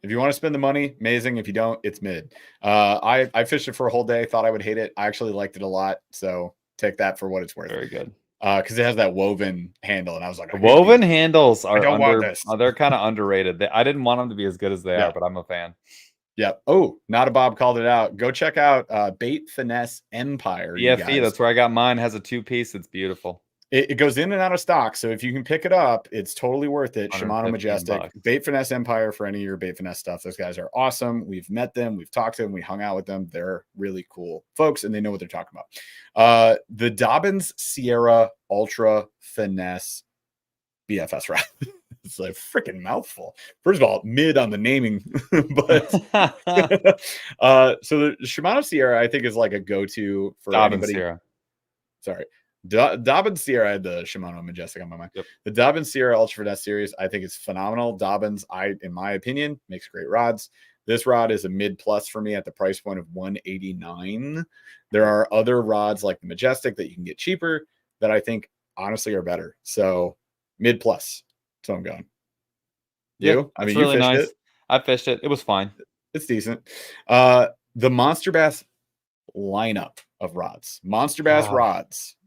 If you want to spend the money, amazing. If you don't, it's mid. I fished it for a whole day. Thought I would hate it. I actually liked it a lot. So take that for what it's worth. Very good. Because it has that woven handle, and I was like, woven handles are they're kind of underrated. I didn't want them to be as good as they are, but I'm a fan. Yeah. Oh, Not a Bob called it out. Go check out Bait Finesse Empire. BFE, that's where I got mine. It has a two-piece. It's beautiful. It goes in and out of stock, so if you can pick it up, it's totally worth it. Shimano Majestic, Bait Finesse Empire for any of your bait finesse stuff. Those guys are awesome. We've met them, we've talked to them, we hung out with them. They're really cool folks, and they know what they're talking about. The Dobbins Sierra Ultra Finesse BFS rod. It's like a freaking mouthful. First of all, mid on the naming, but so the Shimano Sierra, I think, is like a go-to for Dobbins anybody. Sierra. Sorry. Dobbins Sierra, I had the Shimano Majestic on my mind. Yep. The Dobbins Sierra Ultra Finesse series, I think, is phenomenal. Dobbins, in my opinion, makes great rods. This rod is a mid plus for me at the price point of $189. There are other rods like the Majestic that you can get cheaper that I think honestly are better. So mid plus. So I'm going. You? I mean, really you fished nice. it. I fished it. It was fine. It's decent. The Monster Bass lineup of rods. Monster Bass rods.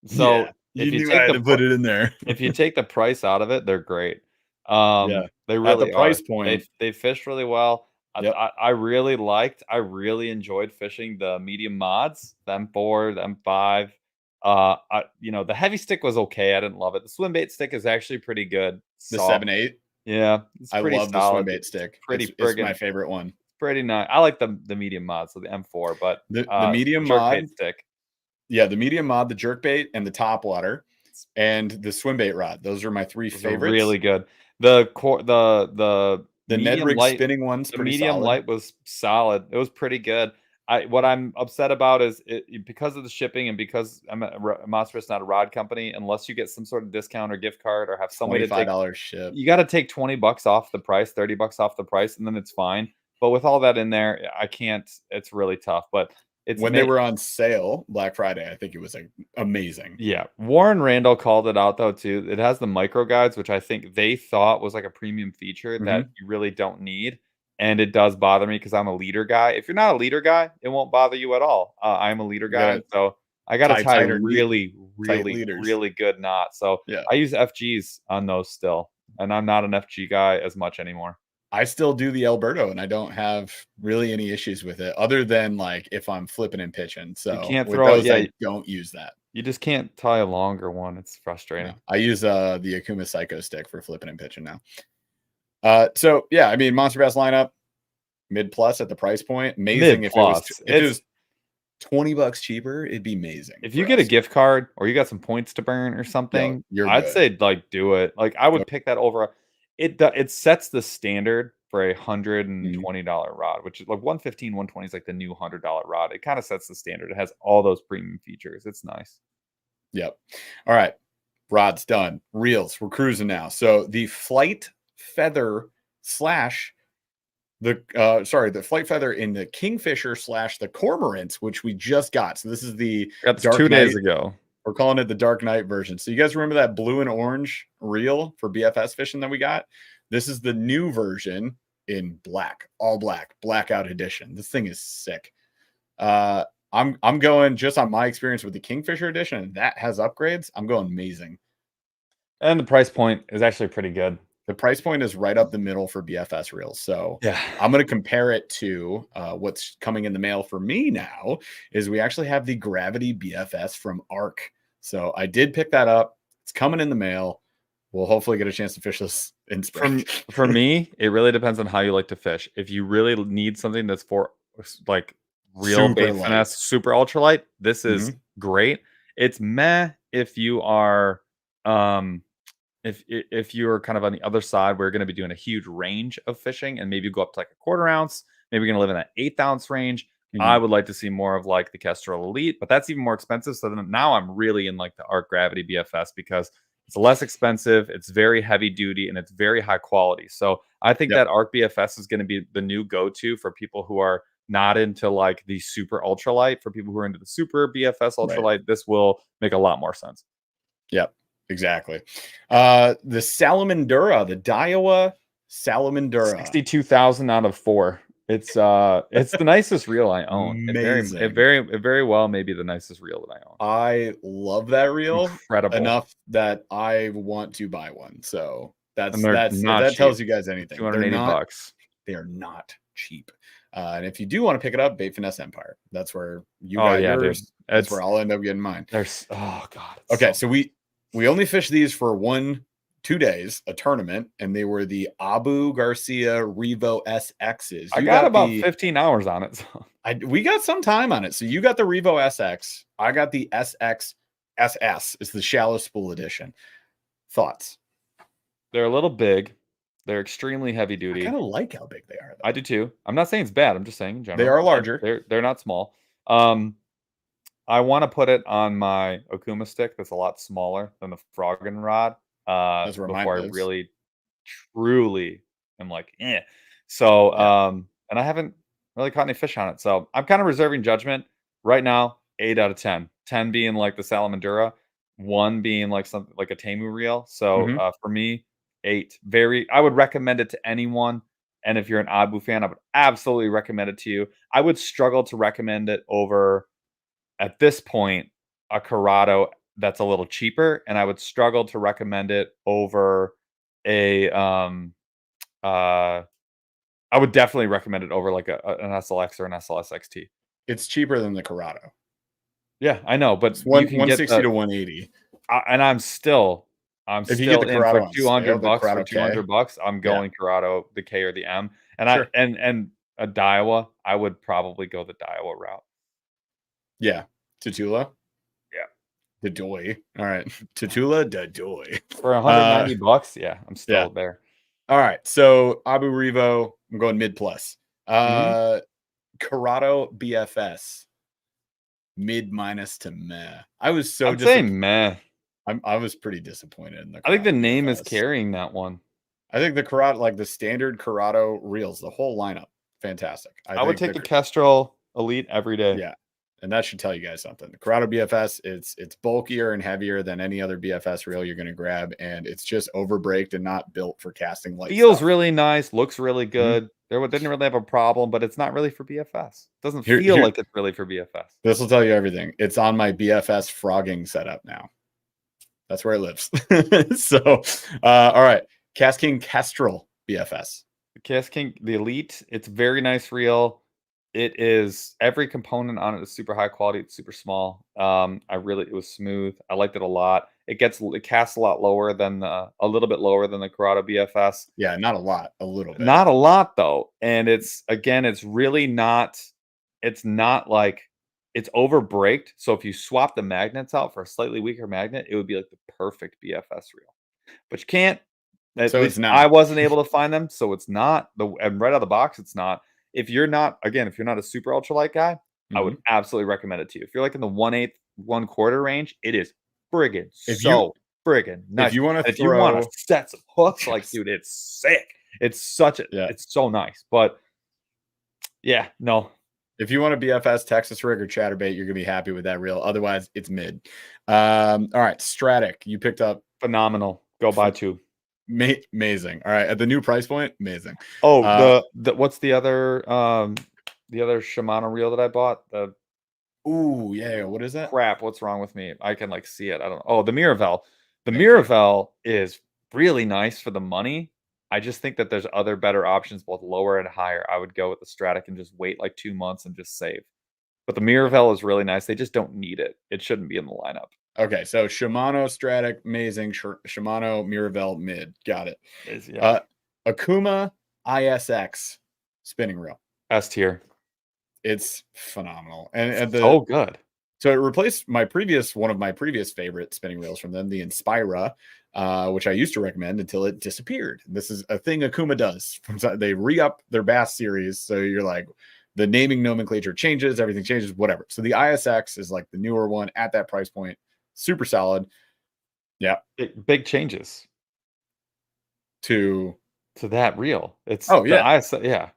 So if you take to put it in there, if you take the price out of it, they're great. They really at the price point. They fished really well. Yep. I really enjoyed fishing the medium mods, the M4, the M5. The heavy stick was okay. I didn't love it. The swim bait stick is actually pretty good. The 7-8. Yeah, I love the swim bait stick. It's my favorite one. Pretty nice. I like the medium mod, so the M4, but the medium mod stick. Yeah, the medium mod, the jerkbait, and the top water, and the swim bait rod. Those are my three favorites. Really good. The Ned Rig spinning one's the medium light was solid. It was pretty good. What I'm upset about is because of the shipping and because Monster is not a rod company. Unless you get some sort of discount or gift card or have somebody $25 ship, you got to take $20 off the price, $30 off the price, and then it's fine. But with all that in there, I can't. It's really tough. But when they were on sale Black Friday, I think it was like amazing. Yeah, Warren Randall called it out though too. It has the micro guides, which I think they thought was like a premium feature that you really don't need, and it does bother me because I'm a leader guy. If you're not a leader guy, it won't bother you at all. I'm a leader guy, so I got to tie really good knot. So I use FGs on those still, and I'm not an FG guy as much anymore. I still do the Alberto, and I don't have really any issues with it, other than like if I'm flipping and pitching. So you can't throw it. I don't use that. You just can't tie a longer one. It's frustrating. No, I use the Akuma Psycho stick for flipping and pitching now. So yeah, I mean, Monster Bass lineup mid plus at the price point. Amazing. If it was $20 cheaper, it'd be amazing. If you get a gift card or you got some points to burn or something, I'd say like do it. Like I would pick that over. It sets the standard for a $120 rod, which is like $115, $120 is like the new $100 rod. It kind of sets the standard. It has all those premium features. It's nice. Yep. All right. Rod's done. Reels. We're cruising now. So the Flight Feather / The flight feather in the Kingfisher / the Cormorants, which we just got. So this is the Dark 2 days ago. We're calling it the Dark Knight version. So you guys remember that blue and orange reel for BFS fishing that we got? This is the new version in black, all black, blackout edition. This thing is sick. I'm going just on my experience with the Kingfisher edition, and that has upgrades. I'm going amazing. And the price point is actually pretty good. The price point is right up the middle for BFS reels. So yeah, I'm going to compare it to what's coming in the mail for me now is we actually have the Gravity BFS from Arc. So I did pick that up. It's coming in the mail. We'll hopefully get a chance to fish this in spring. For me, it really depends on how you like to fish. If you really need something that's for like real bait finesse, super ultralight, this is great. It's meh if you are if you're kind of on the other side, we're going to be doing a huge range of fishing, and maybe you go up to like a 1/4 ounce. Maybe you're going to live in that 1/8 ounce range. I would like to see more of like the Kestrel Elite, but that's even more expensive. So then now I'm really in like the Arc Gravity BFS because it's less expensive, it's very heavy duty, and it's very high quality. So I think that Arc BFS is going to be the new go-to for people who are not into like the super ultralight. For people who are into the super BFS ultralight, this will make a lot more sense. Yep, exactly. The Salamandura, the Daiwa Salamandura, 62,000 out of 4. It's the nicest reel I own. It very well may be the nicest reel that I own. I love that reel. Incredible. Enough that I want to buy one. So that cheap. tells you guys anything. $280. They are not cheap. And if you do want to pick it up, Bait Finesse Empire. That's where you got yours. Dude. That's where I'll end up getting mine. Oh god. Okay, so we only fished these for 2 days, a tournament, and they were the Abu Garcia Revo SXs. I got about 15 hours on it. So. We got some time on it. So you got the Revo SX. I got the SX SS. It's the shallow spool edition. Thoughts? They're a little big. They're extremely heavy duty. I kind of like how big they are, though. I do too. I'm not saying it's bad. I'm just saying in general. They are larger. They're not small. I want to put it on my Okuma stick that's a lot smaller than the Froggen rod. Before I really truly am like, eh. So and I haven't really caught any fish on it. So I'm kind of reserving judgment right now. 8 out of 10. 10 being like the Salamandura, 1 being like something like a Temu reel. So for me, 8. I would recommend it to anyone. And if you're an Abu fan, I would absolutely recommend it to you. I would struggle to recommend it over at this point a Corrado that's a little cheaper, and I would struggle to recommend it over a I would definitely recommend it over like an SLX or an SLS XT. It's cheaper than the Corrado. Yeah, I know, but it's 160 to 180. And I'm still if you get the Corrado for $200 for $200, I'm going Corrado, the K or the M. And and a Daiwa, I would probably go the Daiwa route. Yeah, Tatula. The Doy. All right. Tatula, the Doy. For $190, yeah, I'm still there. All right. So Abu Revo, I'm going mid plus. Corrado BFS. Mid minus to meh. I was so I'm saying meh. I was pretty disappointed in the I think the name is carrying that one. I think the Corrado, like the standard Corrado reels, the whole lineup, fantastic. I would take the Kestrel Elite every day. Yeah. And that should tell you guys something. The Corrado BFS, it's bulkier and heavier than any other BFS reel you're going to grab, and it's just overbraked and not built for casting light. Feels really nice, looks really good. Didn't really have a problem, but it's not really for BFS. Doesn't feel like it's really for BFS. This will tell you everything. It's on my BFS frogging setup now. That's where it lives. So, all right, Cast King Kestrel BFS. Cast King, the Elite. It's very nice reel. It is, every component on it is super high quality. It's super small. It was smooth. I liked it a lot. It casts a lot lower than a little bit lower than the Corrado BFS. Yeah, not a lot, a little bit. Not a lot though. And it's really not. It's not like it's overbraked. So if you swap the magnets out for a slightly weaker magnet, it would be like the perfect BFS reel. But you can't. So it's not. I wasn't able to find them, so it's not. And right out of the box, it's not. If you're not a super ultralight guy, I would absolutely recommend it to you. If you're like in the 1/8, 1/4 range, it is friggin' friggin' nice. If you want to set some hooks, like dude, it's sick. It's it's so nice. But Yeah, no. If you want a BFS, Texas rig, or chatterbait, you're gonna be happy with that reel. Otherwise, it's mid. All right, Stratic, you picked up. Phenomenal. Go buy 2. Amazing. All right, at the new price point, amazing. Oh, the what's the other Shimano reel that I bought? Ooh, yeah. What is that? Crap, what's wrong with me? I can like see it. I don't know. Oh, the Miravel. The Miravel is really nice for the money. I just think that there's other better options, both lower and higher. I would go with the Stratic and just wait like 2 months and just save. But the Miravel is really nice. They just don't need it. It shouldn't be in the lineup. Okay, so Shimano Stratic, amazing. Shimano Miravel mid. Got it. Yeah. Akuma ISX spinning reel. S tier. It's phenomenal. And so good. So it replaced one of my previous favorite spinning reels from them, the Inspira, which I used to recommend until it disappeared. This is a thing Akuma does. They re-up their Bass series. So you're like, the naming nomenclature changes, everything changes, whatever. So the ISX is like the newer one at that price point. Super solid. Yeah. Big changes to that reel. It's yeah.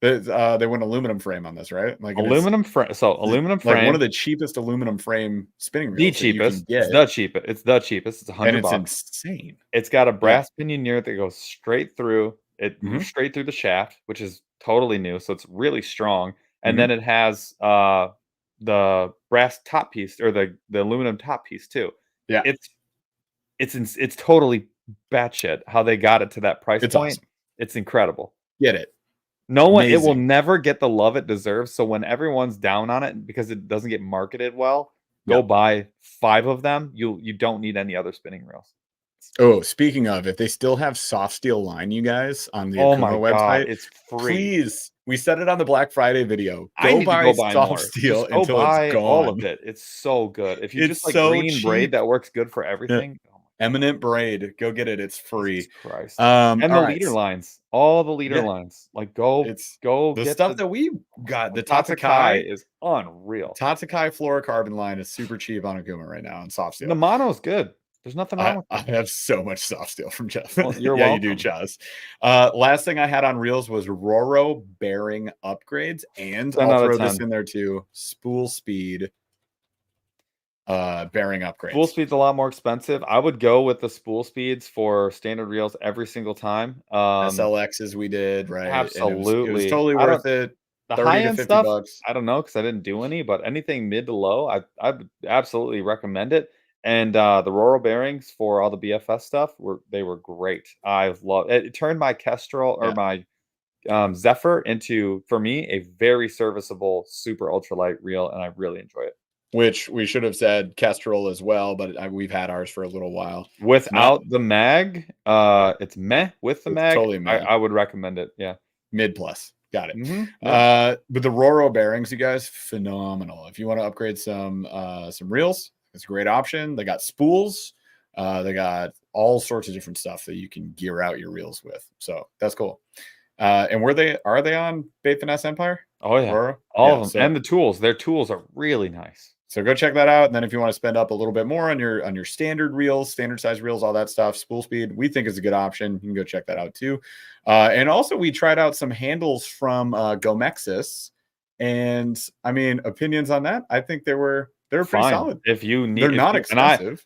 They went aluminum frame on this, right? Like aluminum frame. So aluminum frame, like one of the cheapest aluminum frame spinning reels. The cheapest. It's the cheapest. It's the cheapest. It's $100. And it's insane. It's got a brass pinion near it that goes straight through. It moves straight through the shaft, which is totally new. So it's really strong. And then it has the brass top piece or the aluminum top piece too. Yeah, it's totally batshit how they got it to that price point. Awesome. It's incredible. Get it. No one, it will never get the love it deserves. So when everyone's down on it because it doesn't get marketed well, go buy 5 of them. You don't need any other spinning reels. Oh, speaking of, if they still have soft steel line, you guys, on the Akuma website, it's free. Please, we said it on the Black Friday video. Go buy soft steel until it's gone. All of it. It's so good. If you just like green braid that works good for everything. Yeah. Eminent braid, go get it. It's free. Jesus Christ. And the leader lines, all the leader lines, like go the get stuff that we got. The Tatsukai is unreal. Tatsukai fluorocarbon line is super cheap on Akuma right now and soft steel. The mono's good. There's nothing wrong with it. I have so much soft steel from Jeff. Well, you're welcome. You do, Chaz. Last thing I had on reels was Roro bearing upgrades, and I'll throw this in there too. Spool speed bearing upgrades. Spool speed's a lot more expensive. I would go with the spool speeds for standard reels every single time. SLXs we did, right? Absolutely. It was totally worth it. The high-end stuff, I don't know because I didn't do any, but anything mid to low, I would absolutely recommend it. And the Roro bearings for all the BFS stuff were great. I love it. It turned my Kestrel or my Zephyr into, for me, a very serviceable super ultralight reel, and I really enjoy it. Which we should have said Kestrel as well, but we've had ours for a little while. Without the mag, it's meh. With the mag, totally meh. I would recommend it. Yeah, mid plus. Got it. But the Roro bearings, you guys, phenomenal. If you want to upgrade some reels, it's a great option. They got spools. They got all sorts of different stuff that you can gear out your reels with. So that's cool. And are they on Bait Finesse Empire? Oh yeah, Roro? All of them. And the tools. Their tools are really nice. So go check that out. And then if you want to spend up a little bit more on your standard reels, standard size reels, all that stuff, spool speed, we think is a good option. You can go check that out too. And also we tried out some handles from Gomexis. And I mean, opinions on that. I think they were pretty solid. If you need, they're not expensive.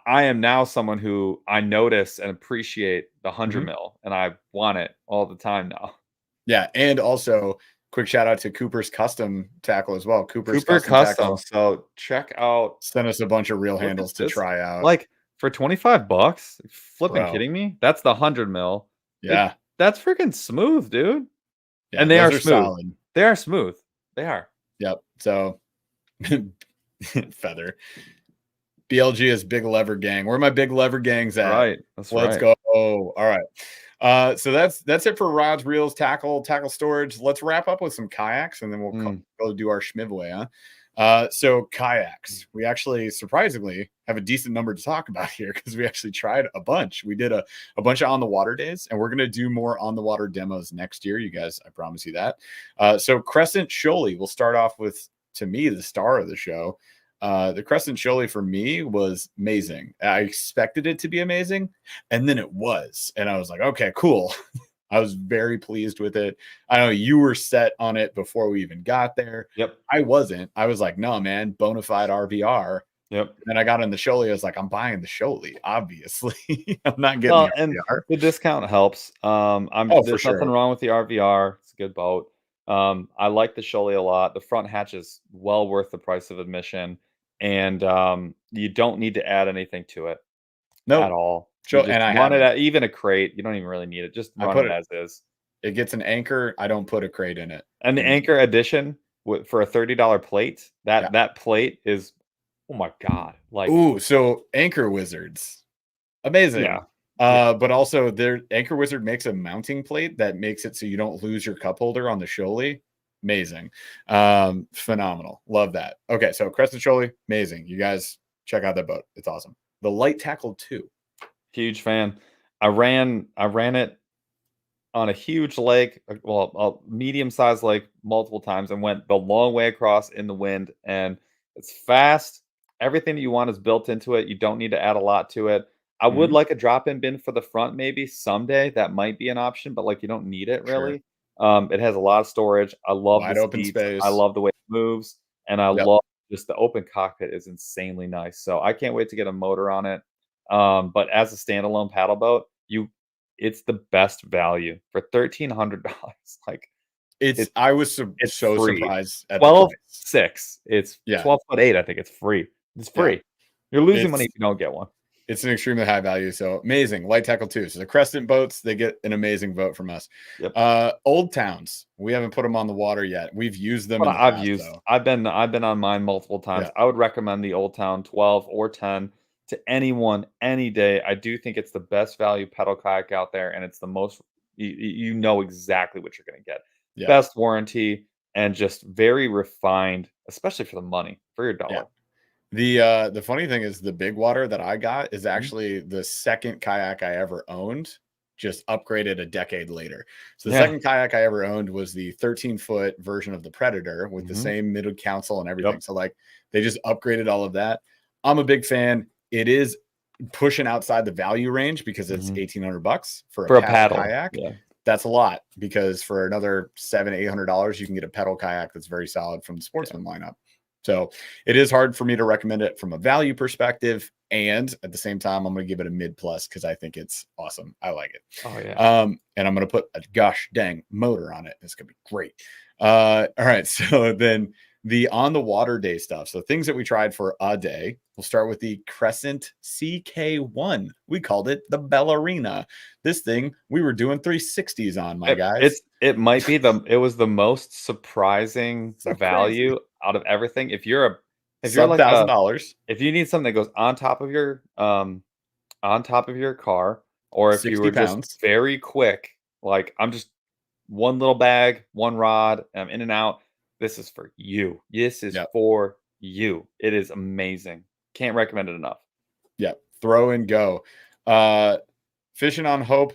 I am now someone who I notice and appreciate the 100 mil, and I want it all the time now. Yeah, and also quick shout out to Cooper's Custom Tackle as well. Cooper Custom. So check out. Send us a bunch of reel handles to try out. Like for $25, flipping kidding me? That's the 100 mil. Yeah, that's freaking smooth, dude. Yeah, and they are smooth. Solid. They are smooth. They are. Yep. So feather. BLG is big lever gang. Where are my big lever gangs at? Right. Let's go. Oh, all right. So that's it for rods, reels, tackle storage. Let's wrap up with some kayaks, and then we'll go do our schmivway. So kayaks, we actually surprisingly have a decent number to talk about here because we actually tried a bunch. We did a bunch of on the water days, and we're gonna do more on the water demos next year, you guys. I promise you that. So Crescent Shoaly, we'll start off with, to me, the star of the show. The Crescent Shoaly for me was amazing. I expected it to be amazing, and then it was, and I was like, okay, cool. I was very pleased with it. I know you were set on it before we even got there. Yep. I wasn't. I was like, no, man, bona fide RVR. Yep. And then I got in the Shoaly. I was like, I'm buying the Shoaly, obviously. I'm not getting the RVR. The discount helps. There's nothing wrong with the RVR. It's a good boat. I like the Shoaly a lot. The front hatch is well worth the price of admission, and you don't need to add anything to it at all. And I run it at even a crate. You don't even really need it. Just run it as is. It gets an anchor. I don't put a crate in it. And the anchor edition for a $30 plate. That plate is, oh my god! Like, ooh, so Anchor Wizards, amazing. Yeah. But also their Anchor Wizard makes a mounting plate that makes it so you don't lose your cup holder on the Shoaly. Amazing. Phenomenal. Love that. Okay, so Crescent Shoaly, amazing. You guys check out that boat. It's awesome. The Light Tackle 2. Huge fan. I ran it on a huge lake, well, a medium-sized lake multiple times, and went the long way across in the wind, and it's fast. Everything that you want is built into it. You don't need to add a lot to it. I would like a drop-in bin for the front, maybe someday. That might be an option, but like you don't need it really. It has a lot of storage. I love wide open space. I love the way it moves, and I love just the open cockpit is insanely nice. So I can't wait to get a motor on it. But as a standalone paddle boat, it's the best value for $1,300. Like I was so surprised at 12.6. It's 12.8. I think it's free. It's free. You're losing money if you don't get one. It's an extremely high value. So amazing. Light Tackle 2. So the Crescent boats, they get an amazing vote from us. Yep. Old Towns. We haven't put them on the water yet. We've used them. I've been on mine multiple times. I would recommend the Old Town 12 or 10 to anyone any day. I do think it's the best value pedal kayak out there, and it's the most you know exactly what you're going to get. Best warranty and just very refined, especially for the money, for your dollar. The funny thing is the big water that I got is actually the second kayak I ever owned, just upgraded a decade later. So the second kayak I ever owned was the 13-foot version of the Predator with the same mid console and everything. So like they just upgraded all of that. I'm a big fan. It is pushing outside the value range because it's $1,800 for a paddle kayak. That's a lot, because for another $700-800 you can get a pedal kayak that's very solid from the Sportsman lineup. So it is hard for me to recommend it from a value perspective, and at the same time I'm going to give it a mid plus because I think it's awesome. I like it. And I'm going to put a gosh dang motor on it. It's going to be great. All right, so then the on the water day stuff. So things that we tried for a day. We'll start with the Crescent CK1. We called it the Ballerina. This thing we were doing 360s on, my guys. It was the most surprising value out of everything. If you're like $1,000, if you need something that goes on top of your car, or if you were just very quick, like I'm just one little bag, one rod, and I'm in and out. This is for you. This is for you. It is amazing. Can't recommend it enough. Throw and go. Fishing on Hope,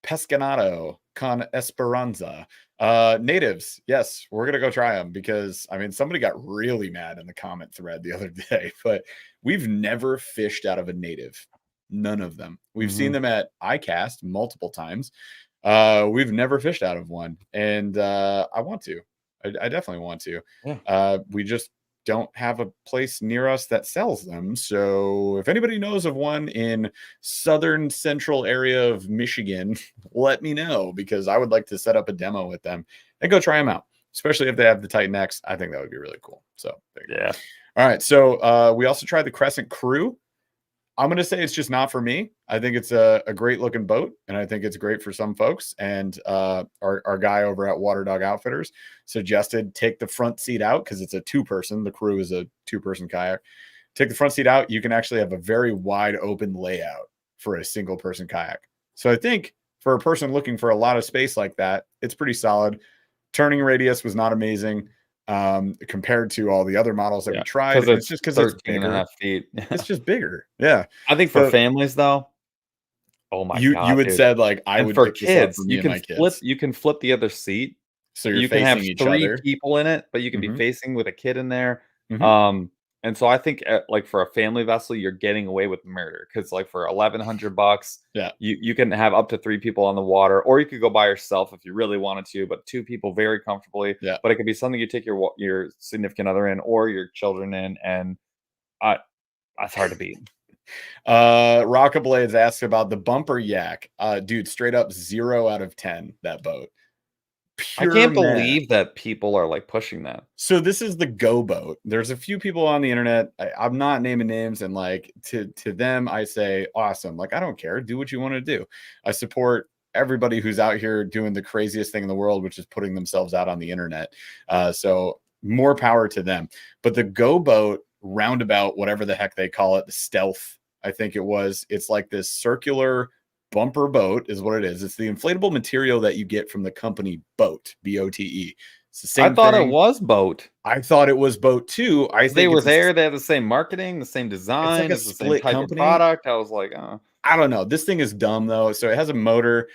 Pescanato con Esperanza. Natives. Yes, we're going to go try them because, I mean, somebody got really mad in the comment thread the other day, but we've never fished out of a native. None of them. We've seen them at iCast multiple times. We've never fished out of one, and I want to. I definitely want to. We just don't have a place near us that sells them. So if anybody knows of one in southern central area of Michigan, let me know, because I would like to set up a demo with them and go try them out, especially if they have the Titan X. I think that would be really cool. So yeah. All right. So we also tried the Crescent Crew. I'm going to say it's just not for me. I think it's a great looking boat, and I think it's great for some folks. And our guy over at Water Dog Outfitters suggested take the front seat out because it's a two-person. The Crew is a two-person kayak. Take the front seat out. You can actually have a very wide open layout for a single-person kayak. So I think for a person looking for a lot of space like that, it's pretty solid. Turning radius was not amazing compared to all the other models that we tried. It's just because it's bigger. 13.5 feet. It's just bigger. Yeah. I think for families though, oh my God. You had said like I would for pick kids, this up for me and my kids. You can flip the other seat. So you can have each three other. people in it, but you can be facing with a kid in there. And so I think like for a family vessel, you're getting away with murder because like for $1,100, Yeah. you can have up to 3 people on the water, or you could go by yourself if you really wanted to, but 2 people very comfortably. Yeah. But it could be something you take your significant other in or your children in, and that's hard to beat. Rockablades asks about the bumper yak. Dude, straight up 0 out of 10, that boat. I Pure can't meh. believe that people are like pushing that. So this is the Go boat. There's a few people on the internet. I'm not naming names, and like to them, I say awesome. Like I don't care. Do what you want to do. I support everybody who's out here doing the craziest thing in the world, which is putting themselves out on the internet. So more power to them. But the Go boat roundabout, whatever the heck they call it, the Stealth, I think it was. It's like this circular bumper boat, is what it is. It's the inflatable material that you get from the company Boat, BOTE. It's the same I thought thing. it was Boat. I thought it was Boat too. I think they were there. They had the same marketing, the same it's like design, a it's the same split type company. of product. I was like, oh. I don't know. This thing is dumb though. So it has a motor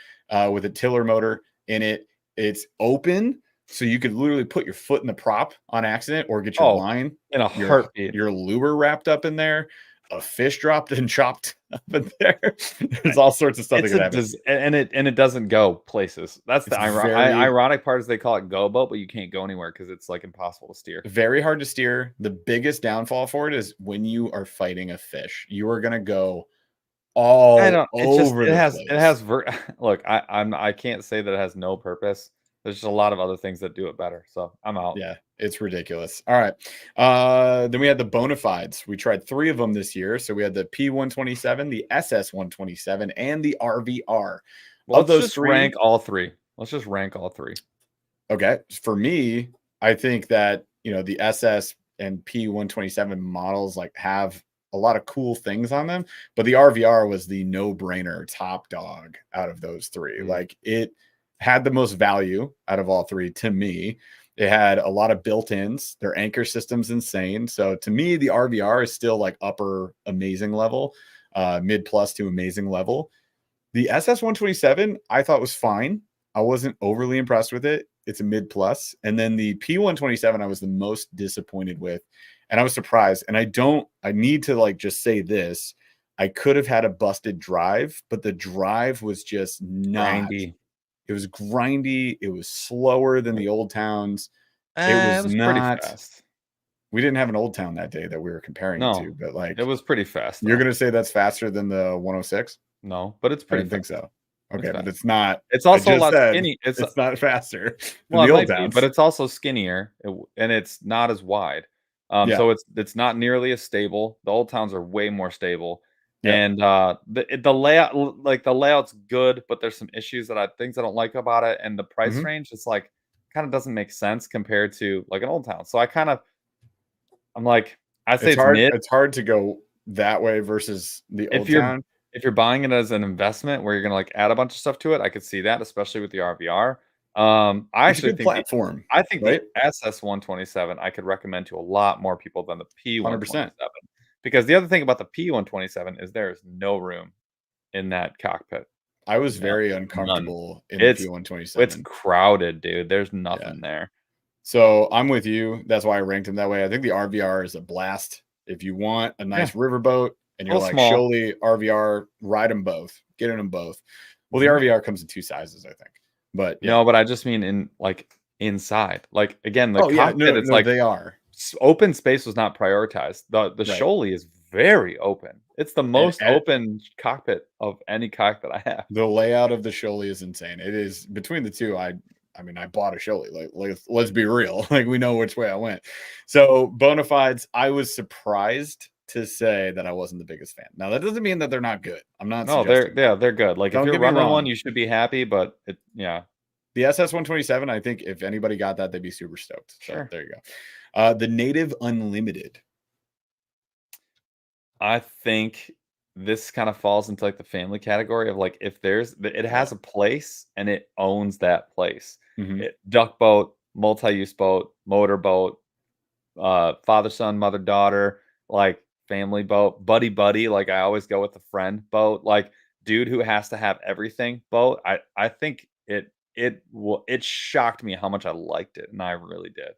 with a tiller motor in it. It's open, so you could literally put your foot in the prop on accident or get your line in a heartbeat. Your lure wrapped up in there, a fish dropped and chopped up in there. There's all sorts of stuff that could happen. And it doesn't go places. That's the ironic part is they call it Go Boat, but you can't go anywhere because it's like impossible to steer. Very hard to steer. The biggest downfall for it is when you are fighting a fish, you are gonna go all over the place. It has look, I can't say that it has no purpose. There's just a lot of other things that do it better. So I'm out. Yeah, it's ridiculous. All right. Then we had the Bonafides. We tried 3 of them this year. So we had the P127, the SS127, and the RVR. Well, of those 3, rank all 3. Let's just rank all 3. Okay. For me, I think that, the SS and P127 models like have a lot of cool things on them, but the RVR was the no-brainer top dog out of those 3. Like it had the most value out of all 3 to me. It had a lot of built-ins. Their anchor system's insane. So to me, the RVR is still like upper amazing level, mid plus to amazing level. The SS127 I thought was fine. I wasn't overly impressed with it. It's a mid plus. And then the P127 I was the most disappointed with. And I was surprised. And I need to like just say this. I could have had a busted drive, but the drive was just not grindy. It was grindy. It was slower than the Old Towns. It was not pretty fast. We didn't have an Old Town that day that we were comparing it to, but like it was pretty fast. You're gonna say that's faster than the 106? No, but it's pretty. I didn't think so. Okay, but it's not. It's also a lot skinny. It's not faster than the Old Towns, but it's also skinnier, and it's not as wide. So it's not nearly as stable. The Old Towns are way more stable. And the layout, like the layout's good, but there's some things I don't like about it, and the price range is like kind of doesn't make sense compared to like an Old Town. So I'm like, I say it's hard to go that way versus the Old Town. If you're buying it as an investment where you're gonna like add a bunch of stuff to it, I could see that, especially with the RVR. I actually think platform. I think the SS127 I could recommend to a lot more people than the P127. Because the other thing about the P127 is there is no room in that cockpit. I was very uncomfortable in the P127. It's crowded, dude. There's nothing there. So I'm with you. That's why I ranked him that way. I think the RVR is a blast. If you want a nice riverboat and you're like Shoaly, RVR, ride them both. Get in them both. Well, the RVR comes in 2 sizes, I think. But no, but I just mean in like inside. Like again, the cockpit, it's like they are. Open space was not prioritized. The Shoaly is very open. It's the most open cockpit of any cockpit I have. The layout of the Shoaly is insane. It is between the two. I bought a Shoaly. Like let's be real. Like we know which way I went. So Bonafides, I was surprised to say that I wasn't the biggest fan. Now that doesn't mean that they're not good. I'm not. No, they're good. Like if you're running one, you should be happy. But the SS127, I think if anybody got that, they'd be super stoked. So there you go. The Native Unlimited. I think this kind of falls into like the family category of like if it has a place and it owns that place. Duck boat, multi-use boat, motor boat, father son, mother daughter, like family boat, buddy. Like I always go with the friend boat, like dude who has to have everything boat. I think it shocked me how much I liked it, and I really did.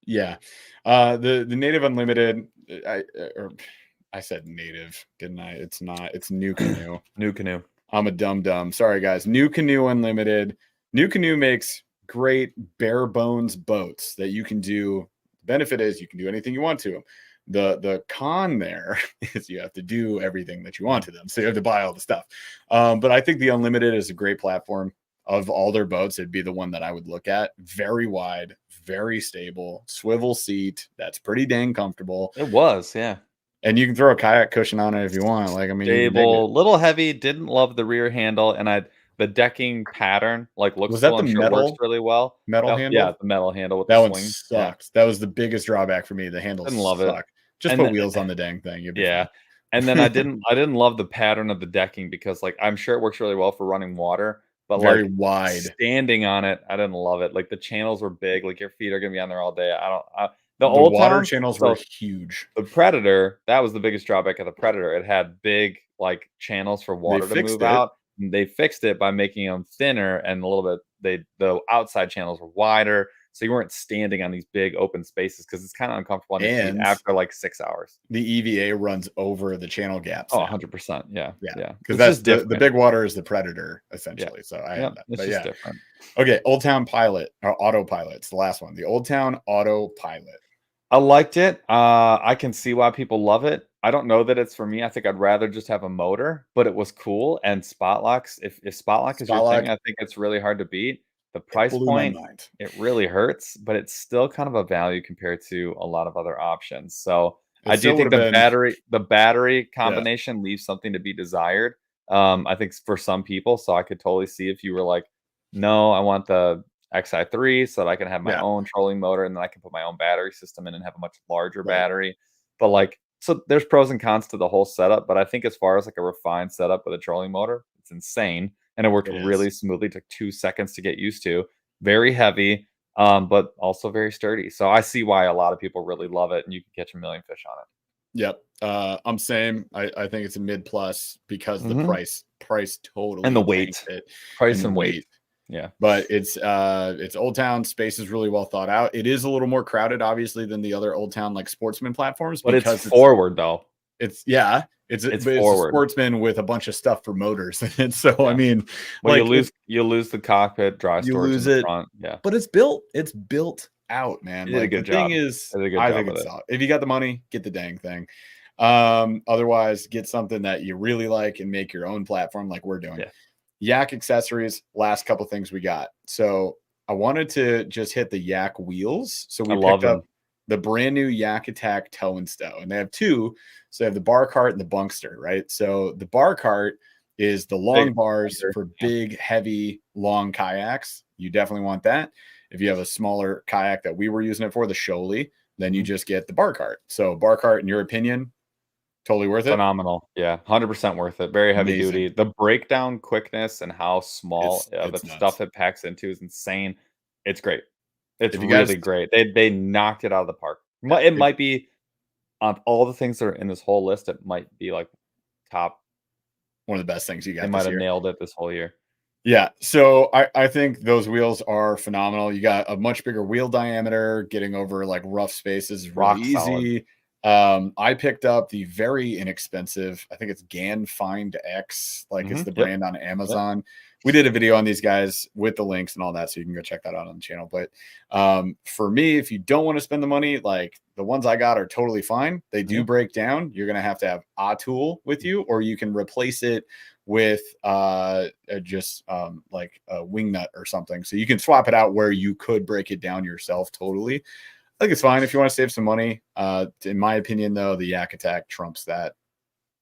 Yeah. The Native Unlimited, I said native, didn't I? It's not. It's New Canoe. New Canoe. I'm a dumb. Sorry, guys. New Canoe Unlimited. New Canoe makes great bare bones boats that you can do. Benefit is you can do anything you want to them. The con there is you have to do everything that you want to them. So you have to buy all the stuff. But I think the Unlimited is a great platform. Of all their boats, it'd be the one that I would look at. Very wide, very stable, swivel seat. That's pretty dang comfortable. It was, yeah. And you can throw a kayak cushion on it if you want. Like, I mean, stable, little heavy. Didn't love the rear handle, and the decking pattern looks was that cool. the metal works really well. handle? Yeah, the metal handle with that the one swing. sucks. Yeah. That was the biggest drawback for me. The handles didn't love suck. It. Just put wheels on the dang thing. Yeah. And then I didn't love the pattern of the decking because I'm sure it works really well for running water. But very wide standing on it, I didn't love it. Like the channels were big, like your feet are gonna be on there all day. The Old water channels were huge. The Predator, that was the biggest drawback of the Predator. It had big channels for water to move out. And they fixed it by making them thinner and a little bit. The outside channels were wider, so you weren't standing on these big open spaces because it's kind of uncomfortable on your feet after 6 hours. The EVA runs over the channel gaps. Oh, 100%. Yeah. Because that's the big water is the Predator essentially. So I have that. It's just different. Okay, Old Town Pilot or Autopilot. It's the last one. The Old Town Autopilot. I liked it. I can see why people love it. I don't know that it's for me. I think I'd rather just have a motor, but it was cool. And spot locks, if spot lock is your thing, I think it's really hard to beat. The price point, it really hurts, but it's still kind of a value compared to a lot of other options. So I do think the battery combination leaves something to be desired. I think for some people, so I could totally see if you were like, no, I want the XI3 so that I can have my own trolling motor and then I can put my own battery system in and have a much larger battery. But so there's pros and cons to the whole setup. But I think as far as a refined setup with a trolling motor, it's insane. And it worked really smoothly. It took 2 seconds to get used to. Very heavy, but also very sturdy. So I see why a lot of people really love it and you can catch a million fish on it. Yep. I'm same. I think it's a mid plus because the price totally and the weight. Price and weight. Yeah, but it's Old Town. Space is really well thought out. It is a little more crowded, obviously, than the other Old Town sportsman platforms. But it's forward though. It's forward. A sportsman with a bunch of stuff for motors. And so I mean, you lose the cockpit, dry storage, you lose it. Front. Yeah, but it's built out, man. The thing is, I think it's solid. If you got the money, get the dang thing. Otherwise, get something that you really like and make your own platform, like we're doing. Yak accessories, last couple things we got. So I wanted to just hit the Yak wheels. So we picked up the brand new Yak Attack tow and stow, and they have two. So they have the bar cart and the bunkster, right? So the bar cart is the long bars for big, heavy, long kayaks. You definitely want that. If you have a smaller kayak that we were using it for, the Shoaly, then you just get the bar cart. So bar cart, in your opinion, totally worth it. Phenomenal. Yeah. 100% worth it. Very heavy duty. The breakdown quickness and how small the stuff it packs into is insane. It's great. It's really great. They knocked it out of the park. It might be of all the things that are in this whole list, it might be top. One of the best things you got. They might have nailed it this whole year. Yeah. So I think those wheels are phenomenal. You got a much bigger wheel diameter, getting over rough spaces is really easy. I picked up the very inexpensive, I think it's Gan Find X, it's the brand on Amazon. We did a video on these guys with the links and all that, so you can go check that out on the channel. But for me, if you don't want to spend the money, the ones I got are totally fine. They do break down. You're going to have a tool with you, or you can replace it with just a wing nut or something. So you can swap it out where you could break it down yourself totally. I think it's fine if you want to save some money. In my opinion, though, the Yak Attack trumps that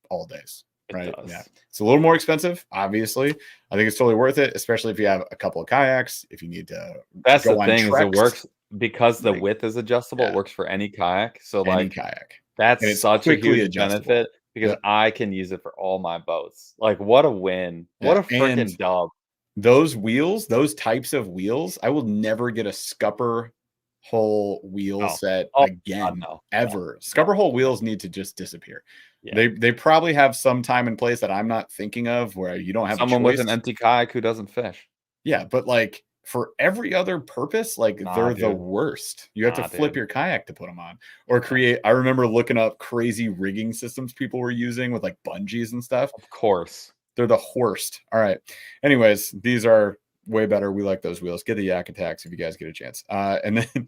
all days. Right? Yeah. It's a little more expensive, obviously. I think it's totally worth it, especially if you have a couple of kayaks. If you need to, that's the thing, is it works because the width is adjustable. It works for any kayak. So any kayak. That's such a huge benefit because I can use it for all my boats. What a win! What a freaking dub! Those wheels, those types of wheels, I will never get a scupper hole wheel set again, ever. Scupper hole wheels need to just disappear. They probably have some time and place that I'm not thinking of where you don't have someone with an empty kayak who doesn't fish. Yeah, but for every other purpose, like they're the worst. You have to flip your kayak to put them on or create. I remember looking up crazy rigging systems people were using with like bungees and stuff. Of course. They're the worst. All right. Anyways, these are way better. We like those wheels. Get the Yak Attacks if you guys get a chance. And then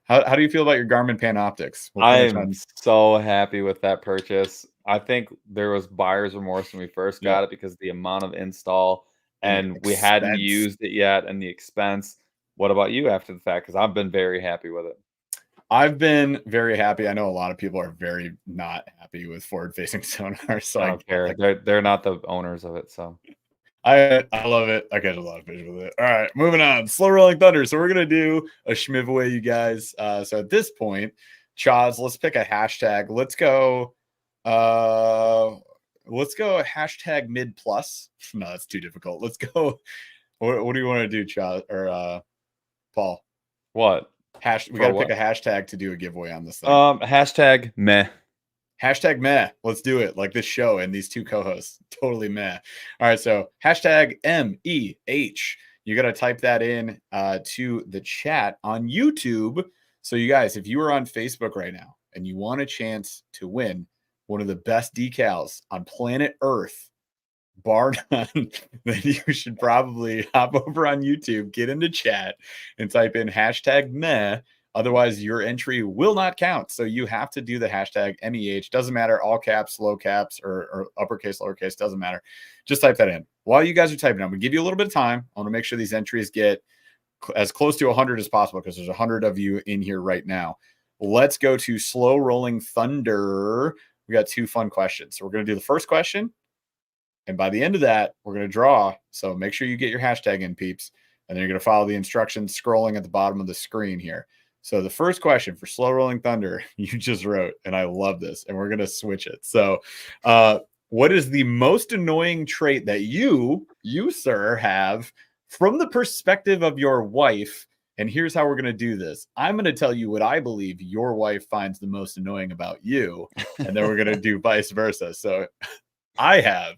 how do you feel about your Garmin Panoptics? I'm so happy with that purchase. I think there was buyer's remorse when we first got it because the amount of install and we hadn't used it yet and the expense. What about you after the fact? Because I've been very happy with it. I've been very happy. I know a lot of people are very not happy with forward-facing sonar. So I don't care. They're not the owners of it. So I love it. I catch a lot of fish with it. All right, moving on. Slow rolling thunder. So we're gonna do a shmiv-away, you guys. So at this point, Chaz, let's pick a hashtag. Let's go hashtag mid plus. No, that's too difficult. Let's go. What do you want to do, Chaz or Paul? What? We got to pick a hashtag to do a giveaway on this thing. Hashtag meh. Hashtag meh. Let's do it. Like this show and these two co-hosts. Totally meh. All right. So hashtag MEH. You got to type that in to the chat on YouTube. So you guys, if you are on Facebook right now and you want a chance to win one of the best decals on planet Earth, bar none, then you should probably hop over on YouTube, get into chat, and type in hashtag meh. Otherwise, your entry will not count. So you have to do the hashtag MEH. Doesn't matter, all caps, low caps, or uppercase, lowercase, doesn't matter. Just type that in. While you guys are typing, I'm going to give you a little bit of time. I want to make sure these entries get as close to 100 as possible because there's 100 of you in here right now. Let's go to slow rolling thunder. We got 2 fun questions. So we're going to do the first question. And by the end of that, we're going to draw. So make sure you get your hashtag in, peeps. And then you're going to follow the instructions scrolling at the bottom of the screen here. So the first question for Slow Rolling Thunder, you just wrote, and I love this, and we're going to switch it. So what is the most annoying trait that you, sir, have from the perspective of your wife? And here's how we're going to do this. I'm going to tell you what I believe your wife finds the most annoying about you, and then we're going to do vice versa. So I have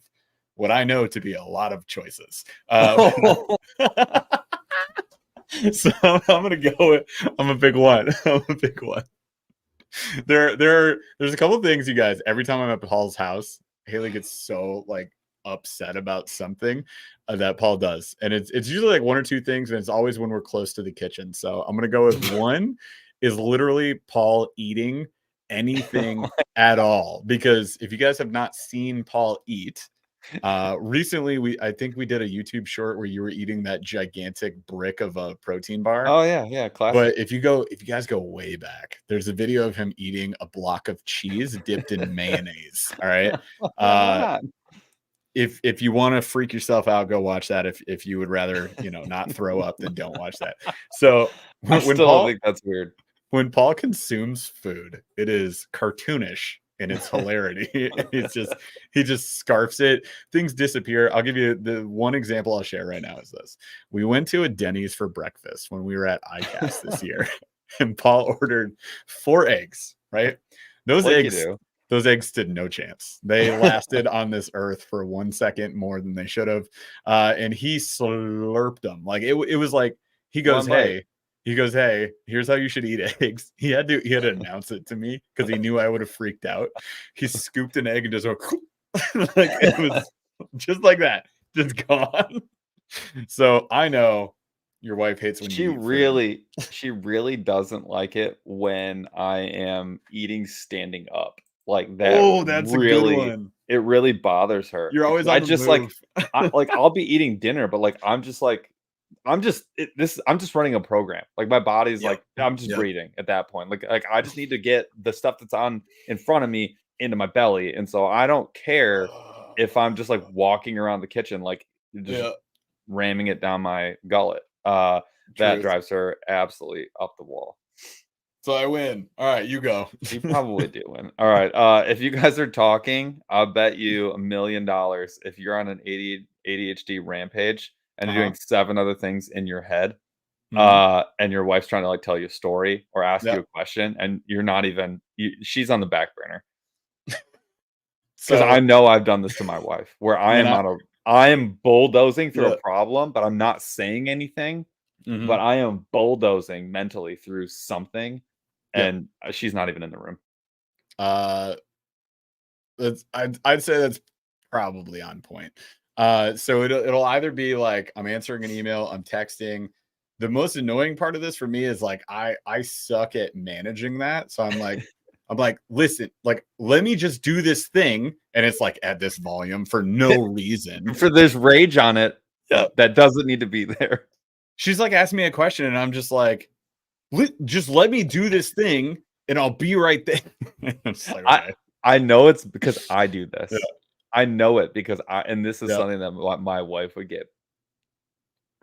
what I know to be a lot of choices. So I'm gonna go with I'm a big one. There's a couple of things, you guys. Every time I'm at Paul's house, Haley gets so like upset about something that Paul does, and it's usually like 1 or 2 things, and it's always when we're close to the kitchen. So I'm gonna go with one is literally Paul eating anything at all, because if you guys have not seen Paul eat, recently I think we did a YouTube short where you were eating that gigantic brick of a protein bar. Oh yeah, classic. But if you guys go way back, there's a video of him eating a block of cheese dipped in mayonnaise. All right. If you want to freak yourself out, go watch that. If you would rather, not throw up, then don't watch that. So I still think that's weird. When Paul consumes food, it is cartoonish in its hilarity. He just scarfs it. Things disappear. I'll give you the one example I'll share right now is this. We went to a Denny's for breakfast when we were at ICAST this year, and Paul ordered 4 eggs, right? Those eggs stood no chance. They lasted on this earth for 1 second more than they should have. And he slurped them. Like it was like, he goes, hey, here's how you should eat eggs. He had to announce it to me because he knew I would have freaked out. He scooped an egg and just went like it was just like that, just gone. So I know your wife hates when she really doesn't like it when I am eating standing up like that. Oh, that's really a good one. It really bothers her. You're always on the move. I'll be eating dinner, but like I'm just running a program. Like my body's I'm just breathing at that point. Like I just need to get the stuff that's on in front of me into my belly. And so I don't care if I'm just like walking around the kitchen, like just ramming it down my gullet. That drives her absolutely up the wall. So I win. All right, you go. You probably do win. All right. If you guys are talking, I'll bet you $1 million if you're on an ADHD rampage and you're doing 7 other things in your head, and your wife's trying to like tell you a story or ask you a question, and you're not even she's on the back burner. Because I know I've done this to my wife where I am bulldozing through a problem, but I'm not saying anything. but I am bulldozing mentally through something, Yep. and she's not even in the room. I'd say that's probably on point. So it'll either be like I'm answering an email, I'm texting. The most annoying part of this for me is like I suck at managing that. So I'm like, listen, like let me just do this thing, and it's like at this volume for no reason. For there's rage on it that doesn't need to be there. She's like asking me a question, and I'm just like, just let me do this thing, and I'll be right there. Like, okay. I know it's because I do this. Yeah. I know it because and this is something that my wife would get.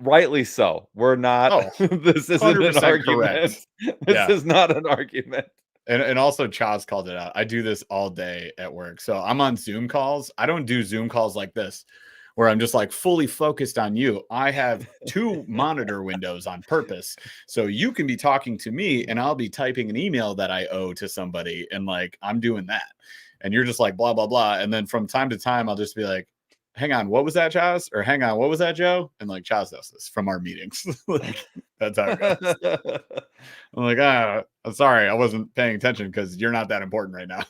Rightly so. We're not. This isn't an argument. This is not an argument. And also, Chaz called it out. I do this all day at work. So I'm on Zoom calls. I don't do Zoom calls like this, where I'm just like fully focused on you. I have 2 monitor windows on purpose. So you can be talking to me and I'll be typing an email that I owe to somebody. And like, I'm doing that. And you're just like, blah, blah, blah. And then from time to time, I'll just be like, hang on, what was that, Chaz? Or hang on, what was that, Joe? And like, Chaz does this from our meetings. Like, that's how it goes. I'm like, I'm sorry, I wasn't paying attention because you're not that important right now.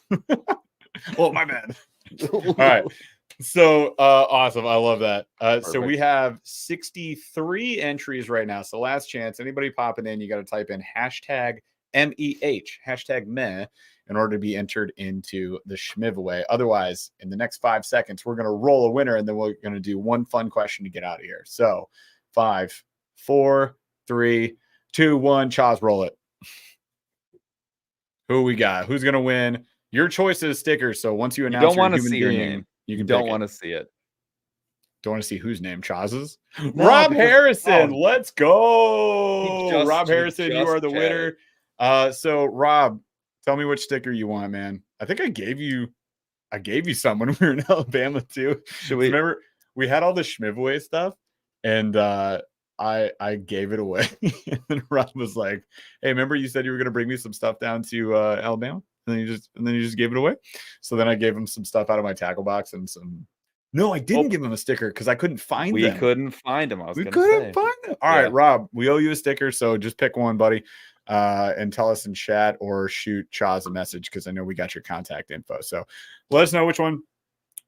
Well, my bad. All right. So awesome. I love that. So we have 63 entries right now. So last chance. Anybody popping in, you got to type in hashtag MEH, hashtag meh, in order to be entered into the Schmiveaway. Otherwise, in the next 5 seconds, we're going to roll a winner, and then we're going to do one fun question to get out of here. So 5, 4, 3, 2, 1. Chaz, roll it. Who we got? Who's going to win? Your choice is stickers. So once you announce don't want your to see your name, you don't want to see it. Don't want to see whose name? Chaz's? No, Rob Harrison. Let's go. Rob Harrison, you are the winner. So Rob, tell me which sticker you want, man. I think I gave you some when we were in Alabama too. Remember we had all the Schmiveaway stuff, and I gave it away. And Rob was like, hey, remember you said you were gonna bring me some stuff down to Alabama? And then you just gave it away. So then I gave him some stuff out of my tackle box and some. No, I didn't give him a sticker because I couldn't find them. We couldn't find them. We couldn't find them. All right, Rob, we owe you a sticker, so just pick one, buddy, and tell us in chat or shoot Chaz a message because I know we got your contact info. So let us know which one.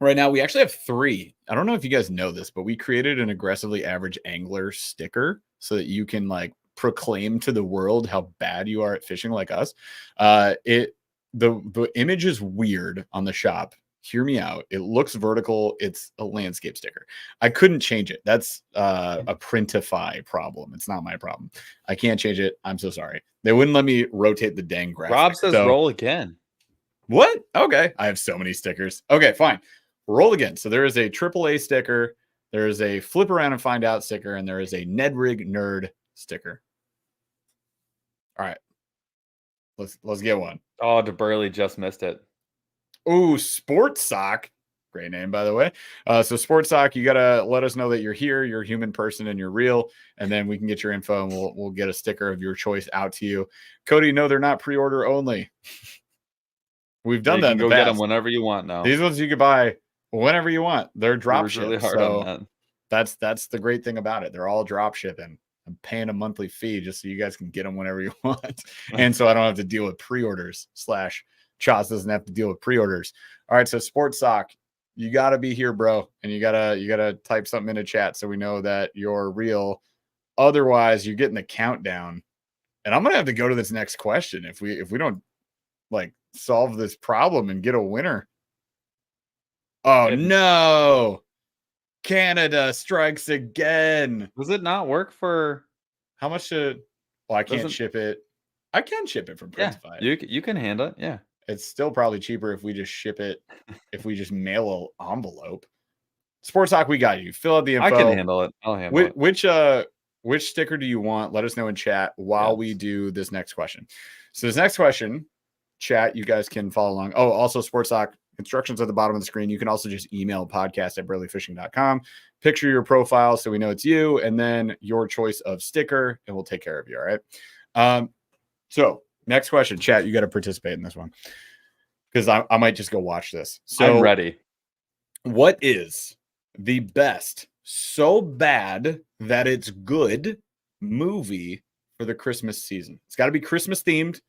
Right now, we actually have 3. I don't know if you guys know this, but we created an aggressively average angler sticker so that you can like proclaim to the world how bad you are at fishing like us. The image is weird on the shop. Hear me out. It looks vertical. It's a landscape sticker. I couldn't change it. That's a Printify problem. It's not my problem. I can't change it. I'm so sorry. They wouldn't let me rotate the dang graphic. Rob says roll again. What? Okay. I have so many stickers. Okay, fine. Roll again. So there is a AAA sticker. There is a flip around and find out sticker. And there is a Ned Rig Nerd sticker. All right. Let's get one. Oh, DeBurley just missed it. Oh, Sports Sock. Great name, by the way. So Sports Sock, you got to let us know that you're here, you're a human person, and you're real. And then we can get your info, and we'll get a sticker of your choice out to you. Cody, no, they're not pre-order only. We've done that in the past. Get them whenever you want now. These ones you can buy whenever you want. They're drop shipping. Really hard on that. That's the great thing about it. They're all drop shipping. I'm paying a monthly fee just so you guys can get them whenever you want. And so I don't have to deal with pre-orders / Chaz doesn't have to deal with pre-orders. All right, so Sports Sock, you got to be here, bro, and you gotta type something in the chat so we know that you're real. Otherwise, you're getting the countdown, and I'm gonna have to go to this next question if we don't like solve this problem and get a winner. Oh no, Canada strikes again. Does it not work for how much? Well, I can't ship it. I can ship it from Printify. Yeah, you can handle it. Yeah. It's still probably cheaper if we just ship it, if we just mail an envelope. Sports Talk, we got you. Fill out the info. I can handle it. I'll handle it. Which sticker do you want? Let us know in chat while we do this next question. So this next question, chat, you guys can follow along. Oh, also Sports Talk, instructions at the bottom of the screen. You can also just email podcast@BurlyFishing.com. Picture your profile so we know it's you, and then your choice of sticker, and we'll take care of you. All right. So next question, chat. You got to participate in this one because I might just go watch this. So I'm ready. What is the best, so bad that it's good movie for the Christmas season. It's got to be Christmas themed,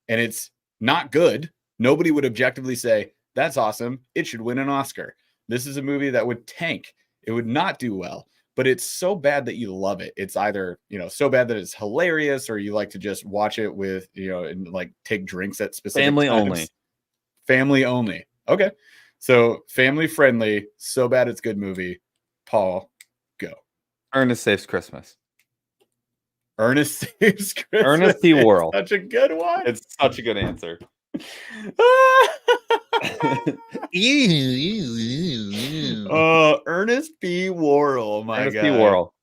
and it's not good. Nobody would objectively say, that's awesome. It should win an Oscar. This is a movie that would tank. It would not do well, but it's so bad that you love it. It's either, so bad that it's hilarious, or you like to just watch it with, and like take drinks at specific family times. only. Family only. Okay. So family friendly, so bad it's good movie. Paul, go. Ernest Saves Christmas. Ernest Saves Christmas. Ernest P. Worrell. Such a good one. It's such a good answer. Ernest P. Worrell. My Ernest God. P. Worrell.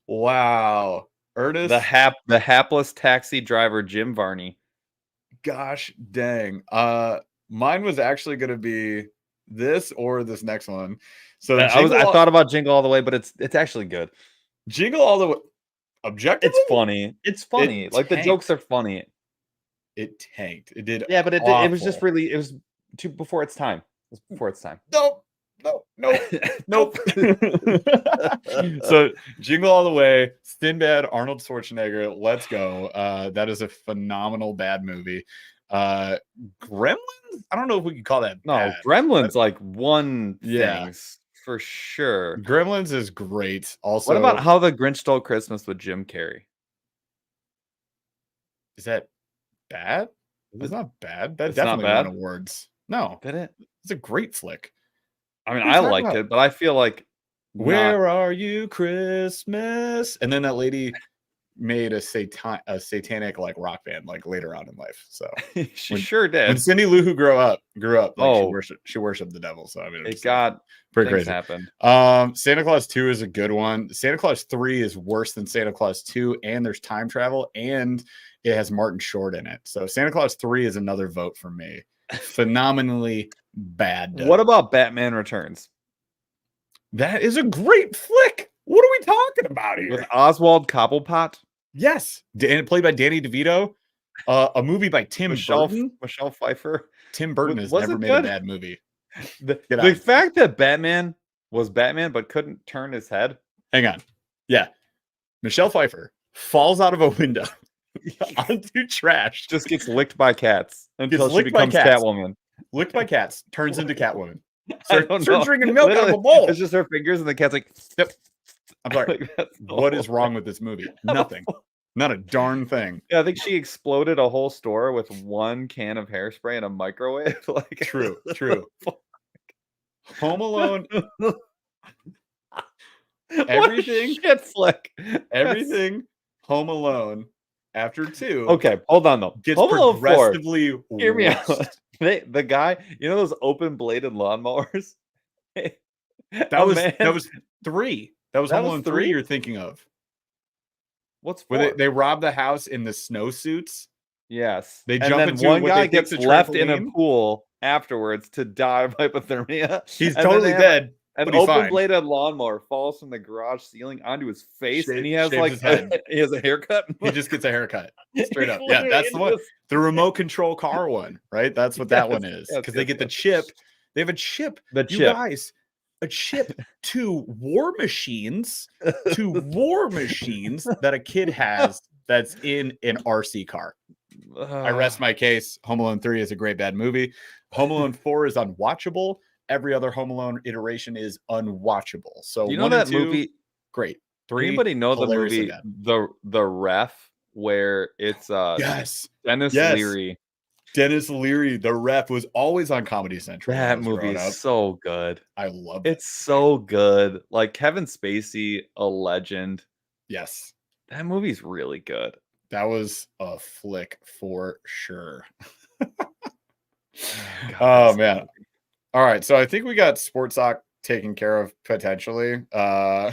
Wow. Ernest. The hapless taxi driver, Jim Varney. Gosh dang. Mine was actually going to be this or this next one. So I thought about Jingle All the Way, but it's actually good. Jingle All the Way. Objectively, it's funny. It's funny. Like the jokes are funny. It tanked. It did. Yeah, but it was just really, it was before its time. It was before its time. Nope. So Jingle All the Way, Sinbad, Arnold Schwarzenegger. Let's go. That is a phenomenal bad movie. Gremlins. I don't know if we could call that. No, bad. Gremlins like one things for sure. Gremlins is great. Also, what about How the Grinch Stole Christmas with Jim Carrey? Is that bad? It's not bad. That it's definitely not bad. won awards. No, did it? It's a great flick. I mean, I liked it, but I feel like Where Are You Christmas? And then that lady made a satanic like rock band like later on in life. So she sure did. When Cindy Lou Who grew up, like she worshipped the devil. So I mean, it got pretty crazy. Happened. Santa Claus 2 is a good one. Santa Claus 3 is worse than Santa Claus 2, and there's time travel, and it has Martin Short in it. So Santa Claus 3 is another vote for me. Phenomenally bad. What about Batman Returns? That is a great flick. What are we talking about here? With Oswald Cobblepot? Yes. Played by Danny DeVito. A movie by Tim Burton. Michelle Pfeiffer. Tim Burton has never made a bad movie. The fact that Batman was Batman but couldn't turn his head. Hang on. Yeah. Michelle Pfeiffer falls out of a window onto trash. Just gets licked by cats until she becomes Catwoman. Licked by cats, turns into Catwoman. Starts drinking milk out of a bowl. It's just her fingers, and the cat's like, yep. I'm sorry. What is wrong with this movie? Nothing. Not a darn thing. Yeah, I think she exploded a whole store with one can of hairspray in a microwave. Like, true. Home Alone. Everything. Shit flick. Everything. Home Alone. After 2. Okay, hold on though. Gets progressively worse. Hear me out. The guy, those open bladed lawnmowers. that was 3. That was Home Alone 3 you're thinking of. What's 4? Where they rob the house in the snowsuits. Yes. They jump into one guy gets left in a pool afterwards to die of hypothermia. He's totally dead. An open-bladed lawnmower falls from the garage ceiling onto his face, and he has he has a haircut. He just gets a haircut straight up. Yeah, that's the one. The remote control car one, right? That's what that one is. Because they get the chip. They have a chip. Guys, a chip to war machines that a kid has that's in an RC car. I rest my case. Home Alone 3 is a great bad movie. Home Alone 4 is unwatchable. Every other Home Alone iteration is unwatchable. So you know that movie? Great. 3. Anybody know the movie the Ref, where it's yes, Dennis Leary. Dennis Leary, The Ref, was always on Comedy Central. That movie is so good. I love it. It's so good. Like Kevin Spacey, a legend. Yes. That movie's really good. That was a flick for sure. Oh man. All right, so I think we got Sports Sock taken care of potentially. I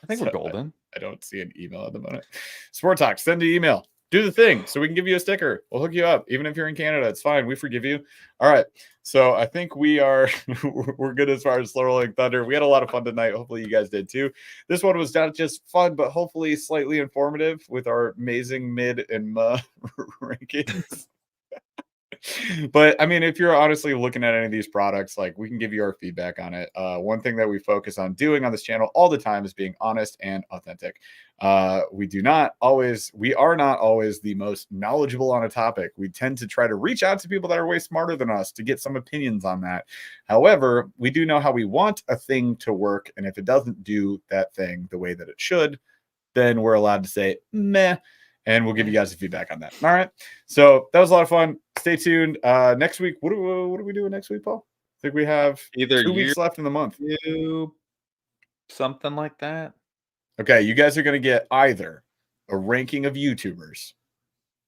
think we're golden. I don't see an email at the moment. Sports Sock, send an email. Do the thing so we can give you a sticker. We'll hook you up. Even if you're in Canada, it's fine. We forgive you. All right. So I think we're good as far as Slow Rolling Thunder. We had a lot of fun tonight. Hopefully you guys did too. This one was not just fun, but hopefully slightly informative with our amazing mid and rankings. But I mean, if you're honestly looking at any of these products, like we can give you our feedback on it. One thing that we focus on doing on this channel all the time is being honest and authentic. We are not always the most knowledgeable on a topic. We tend to try to reach out to people that are way smarter than us to get some opinions on that. However, we do know how we want a thing to work. And if it doesn't do that thing the way that it should, then we're allowed to say meh, and we'll give you guys the feedback on that. All right. So that was a lot of fun. Stay tuned. Next week, what are we doing next week, Paul? I think we have either 2 weeks left in the month. Something like that. Okay, you guys are going to get either a ranking of YouTubers,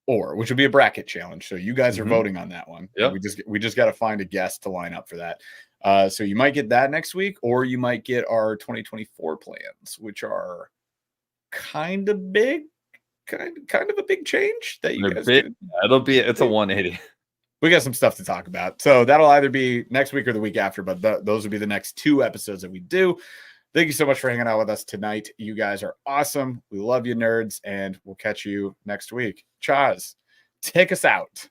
or which will be a bracket challenge. So you guys are voting on that one. Yeah. We just got to find a guest to line up for that. So you might get that next week, or you might get our 2024 plans, which are kind of big, kind of a big change that you guys big. It's a 180. We got some stuff to talk about. So that'll either be next week or the week after, but those will be the next 2 episodes that we do. Thank you so much for hanging out with us tonight. You guys are awesome. We love you, nerds, and we'll catch you next week. Chaz, take us out.